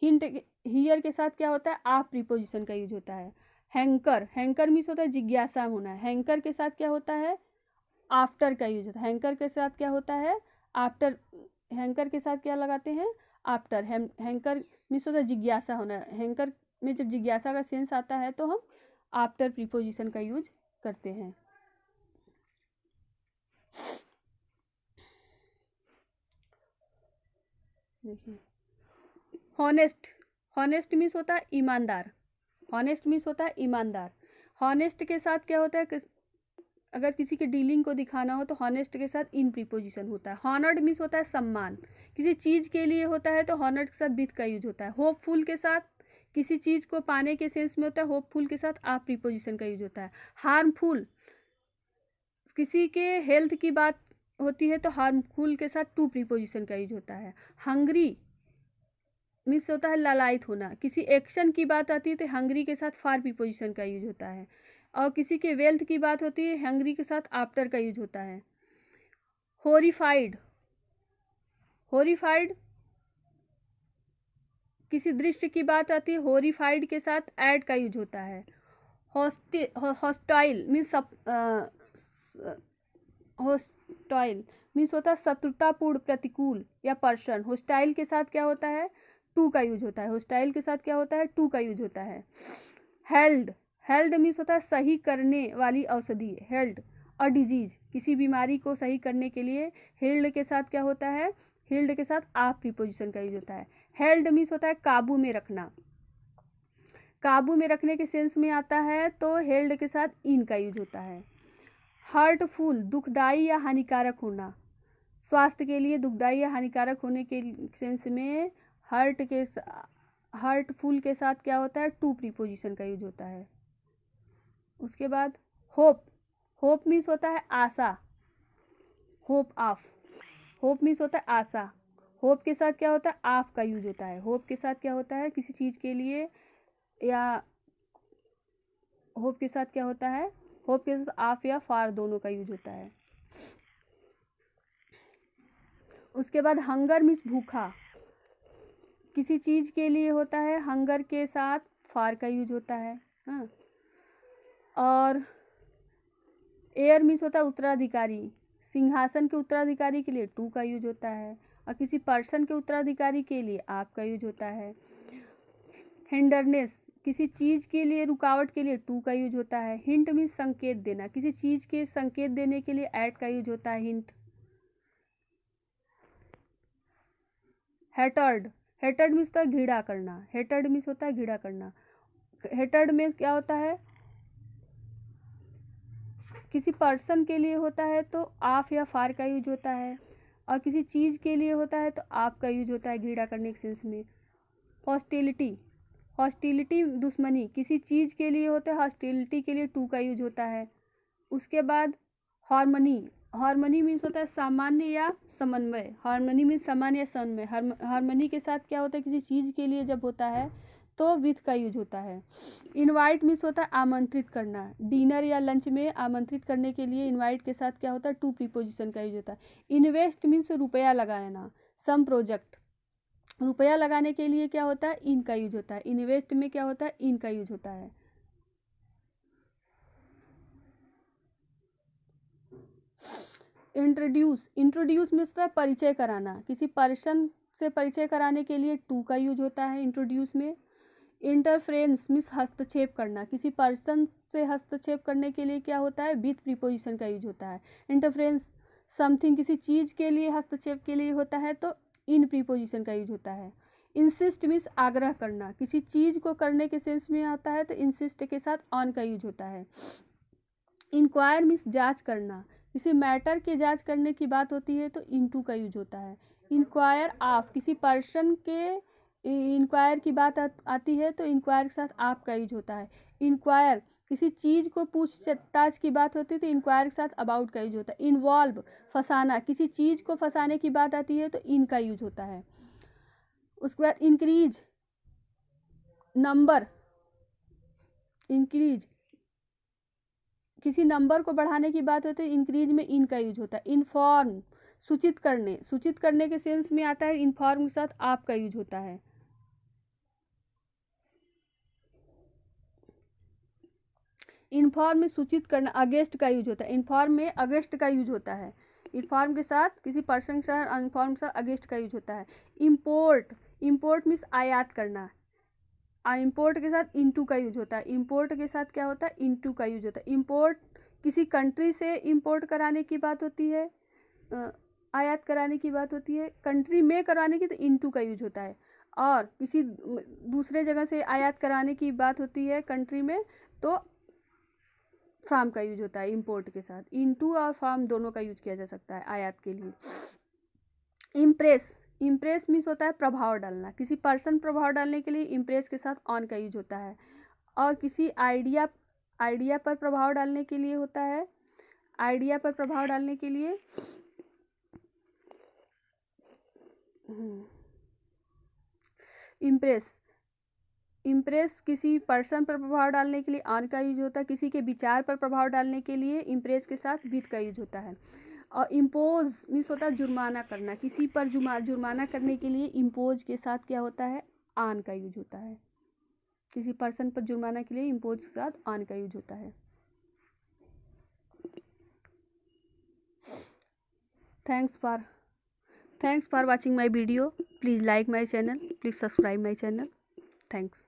हिंट हियर के साथ क्या होता है, आप प्रीपोजिशन का यूज होता है। हैंकर, हैंकर मीन्स होता है जिज्ञासा होना। हैंकर के साथ क्या होता है, आफ्टर का यूज होता है। हैंकर के साथ क्या होता है, आफ्टर। हैंकर के साथ क्या लगाते हैं, आफ्टर। हैंकर मीन्स होता है जिज्ञासा होना। हैंकर में जब जिज्ञासा का सेंस आता है तो हम आफ्टर प्रीपोजिशन का यूज करते हैं। देखिए, हॉनेस्ट, हॉनेस्ट मीन्स होता है ईमानदार। हॉनेस्ट मीन्स होता है ईमानदार। हॉनेस्ट के साथ क्या होता है, अगर किसी के डीलिंग को दिखाना हो तो हॉनेस्ट के साथ इन प्रीपोजिशन होता है। हॉनर्ड मीन्स होता है सम्मान, किसी चीज़ के लिए होता है तो हॉनर्ड के साथ विथ का यूज होता है। होपफुल के साथ किसी चीज़ को पाने के सेंस में होता है, होपफुल के साथ आप प्रीपोजिशन का यूज होता है। हार्मफुल, किसी के हेल्थ की बात होती है तो हार्मफुल के साथ टू प्रीपोजिशन का यूज होता है। हंग्री मीन्स होता है लालायित होना, किसी एक्शन की बात आती है तो हंग्री के साथ फार प्रीपोजिशन का यूज होता है। और किसी के वेल्थ की बात होती है, हंग्री के साथ आफ्टर का यूज होता है। होरिफाइड, होरिफाइड किसी दृश्य की बात आती है, होरिफाइड के साथ एड का यूज होता है। हॉस्टाइल मीन्स हॉस्टाइल मीन्स होता है शत्रुतापूर्ण, प्रतिकूल या पर्सन। हॉस्टाइल के साथ क्या होता है, टू का यूज होता है। हॉस्टाइल के साथ क्या होता है, टू का यूज होता है। हेल्ड, हेल्ड मीन्स होता है सही करने वाली औषधि। हेल्ड। और डिजीज, किसी बीमारी को सही करने के लिए हेल्ड के साथ क्या होता है, हेल्ड के साथ आप प्रीपोजिशन का यूज होता है। हेल्ड मीन्स होता है काबू में रखना, काबू में रखने के सेंस में आता है तो हेल्ड के साथ इन का यूज होता है। हर्टफुल, दुखदाई या हानिकारक होना, स्वास्थ्य के लिए दुखदाई या हानिकारक होने के सेंस में हर्टफुल के साथ क्या होता है, टू प्रीपोजिशन का यूज होता है। उसके बाद होप, होप मीन्स होता है आशा। होप ऑफ, होप मीन्स होता है आशा। होप के साथ क्या होता है, आप का यूज होता है। होप के साथ क्या होता है, किसी चीज़ के लिए, या होप के साथ क्या होता है, होप के साथ आप या फार दोनों का यूज होता है। उसके बाद हंगर मीन्स भूखा, किसी चीज़ के लिए होता है, हंगर के साथ फार का यूज होता है। हाँ, और एयर मीन्स होता है उत्तराधिकारी, सिंहासन के उत्तराधिकारी के लिए टू का यूज होता है। और किसी पर्सन के उत्तराधिकारी के लिए आप का यूज होता है। हिंडरनेस, किसी चीज़ के लिए रुकावट के लिए टू का यूज होता है। हिंट मीन्स संकेत देना, किसी चीज़ के संकेत देने के लिए एट का यूज होता है, हिंट। हेटर्ड, हेटर्ड मीन्स होता है घृणा करना। हेटर्ड मीन्स होता है घृणा करना। हेटर्ड में क्या होता है, किसी पर्सन के लिए होता है तो आप या फार का यूज होता है, और किसी चीज़ के लिए होता है तो आप का यूज होता है घृणा करने के सेंस में। हॉस्टिलिटी, हॉस्टिलिटी दुश्मनी, किसी चीज़ के लिए होता है, हॉस्टिलिटी के लिए टू का यूज होता है। उसके बाद हार्मनी, हार्मनी मीन्स होता है सामान्य या समन्वय। हार्मनी मीन्स सामान्य या समन्वय। हार्मनी के साथ क्या होता है, किसी चीज़ के लिए जब होता है तो विथ का यूज होता है। इनवाइट मीन्स होता है आमंत्रित करना, डिनर या लंच में आमंत्रित करने के लिए इनवाइट के साथ क्या होता है, टू प्रीपोजिशन का यूज होता है। इन्वेस्ट मीन्स रुपया लगाना, सम प्रोजेक्ट, रुपया लगाने के लिए क्या होता है, इन का यूज होता है। इन्वेस्ट में क्या होता है, इन का यूज होता है। इंट्रोड्यूस, इंट्रोड्यूस में होता है परिचय कराना, किसी पर्सन से परिचय कराने के लिए टू का यूज होता है इंट्रोड्यूस में। इंटरफ्रेंस मीन्स हस्तक्षेप करना, किसी पर्सन से हस्तक्षेप करने के लिए क्या होता है, विथ प्रीपोजिशन का यूज होता है। इंटरफ्रेंस समथिंग, किसी चीज़ के लिए हस्तक्षेप के लिए होता है तो इन प्रीपोजिशन का यूज होता है। इंसिस्ट मीन्स आग्रह करना, किसी चीज़ को करने के सेंस में आता है तो इंसिस्ट के साथ ऑन का यूज होता है। इंक्वायर मीन्स जांच करना, किसी मैटर की जांच करने की बात होती है तो इनटू का यूज होता है। इंक्वायर ऑफ, किसी पर्सन के इंक्वायर की बात आती है तो इंक्वायर के साथ आप का यूज होता है। इंक्वायर, किसी चीज़ को पूछताछ की बात होती है तो इंक्वायर के साथ अबाउट का यूज होता है। इन्वॉल्व, फंसाना, किसी चीज़ को फंसाने की बात आती है तो इन का यूज होता है। उसके बाद इंक्रीज, नंबर, इंक्रीज, किसी नंबर को बढ़ाने की बात होती है इंक्रीज में इन का यूज होता है। इन्फॉर्म, सूचित करने, सूचित करने के सेंस में आता है, इन्फॉर्म के साथ आप का यूज होता है। इन्फॉर्म में सूचित करना, अगेंस्ट का यूज होता है। इन्फॉर्म में अगेंस्ट का यूज होता है। इन्फॉर्म के साथ, किसी पर्सन के साथ, अनफॉर्म के साथ अगेंस्ट का यूज होता है। इम्पोर्ट, इम्पोर्ट मीन्स आयात करना, इम्पोर्ट के साथ इनटू का यूज होता है। इम्पोर्ट के साथ क्या होता है, इनटू का यूज होता है। इम्पोर्ट, किसी कंट्री से इम्पोर्ट कराने की बात होती है, आयात कराने की बात होती है। कंट्री में कराने की तो इनटू का यूज होता है। और किसी दूसरे जगह से आयात कराने की बात होती है कंट्री में तो फ्रॉम का यूज होता है इम्पोर्ट के साथ। इनटू और फ्रॉम दोनों का यूज किया जा सकता है आयात के लिए। इम्प्रेस, इम्प्रेस मीन्स होता है प्रभाव डालना, किसी पर्सन प्रभाव डालने के लिए इम्प्रेस के साथ ऑन का यूज होता है। और किसी आइडिया, आइडिया पर प्रभाव डालने के लिए होता है, आइडिया पर प्रभाव डालने के लिए इम्प्रेस, इम्प्रेस किसी पर्सन पर प्रभाव डालने के लिए ऑन का यूज होता है। किसी के विचार पर प्रभाव डालने के लिए इम्प्रेस के साथ विद का यूज होता है। और इम्पोज मीन्स होता है जुर्माना करना, किसी पर जुर्माना करने के लिए इम्पोज के साथ क्या होता है, ऑन का यूज होता है। किसी पर्सन पर जुर्माना के लिए इम्पोज के साथ ऑन का यूज होता है। Thanks for watching my video. Please like my channel. Please subscribe my channel. Thanks.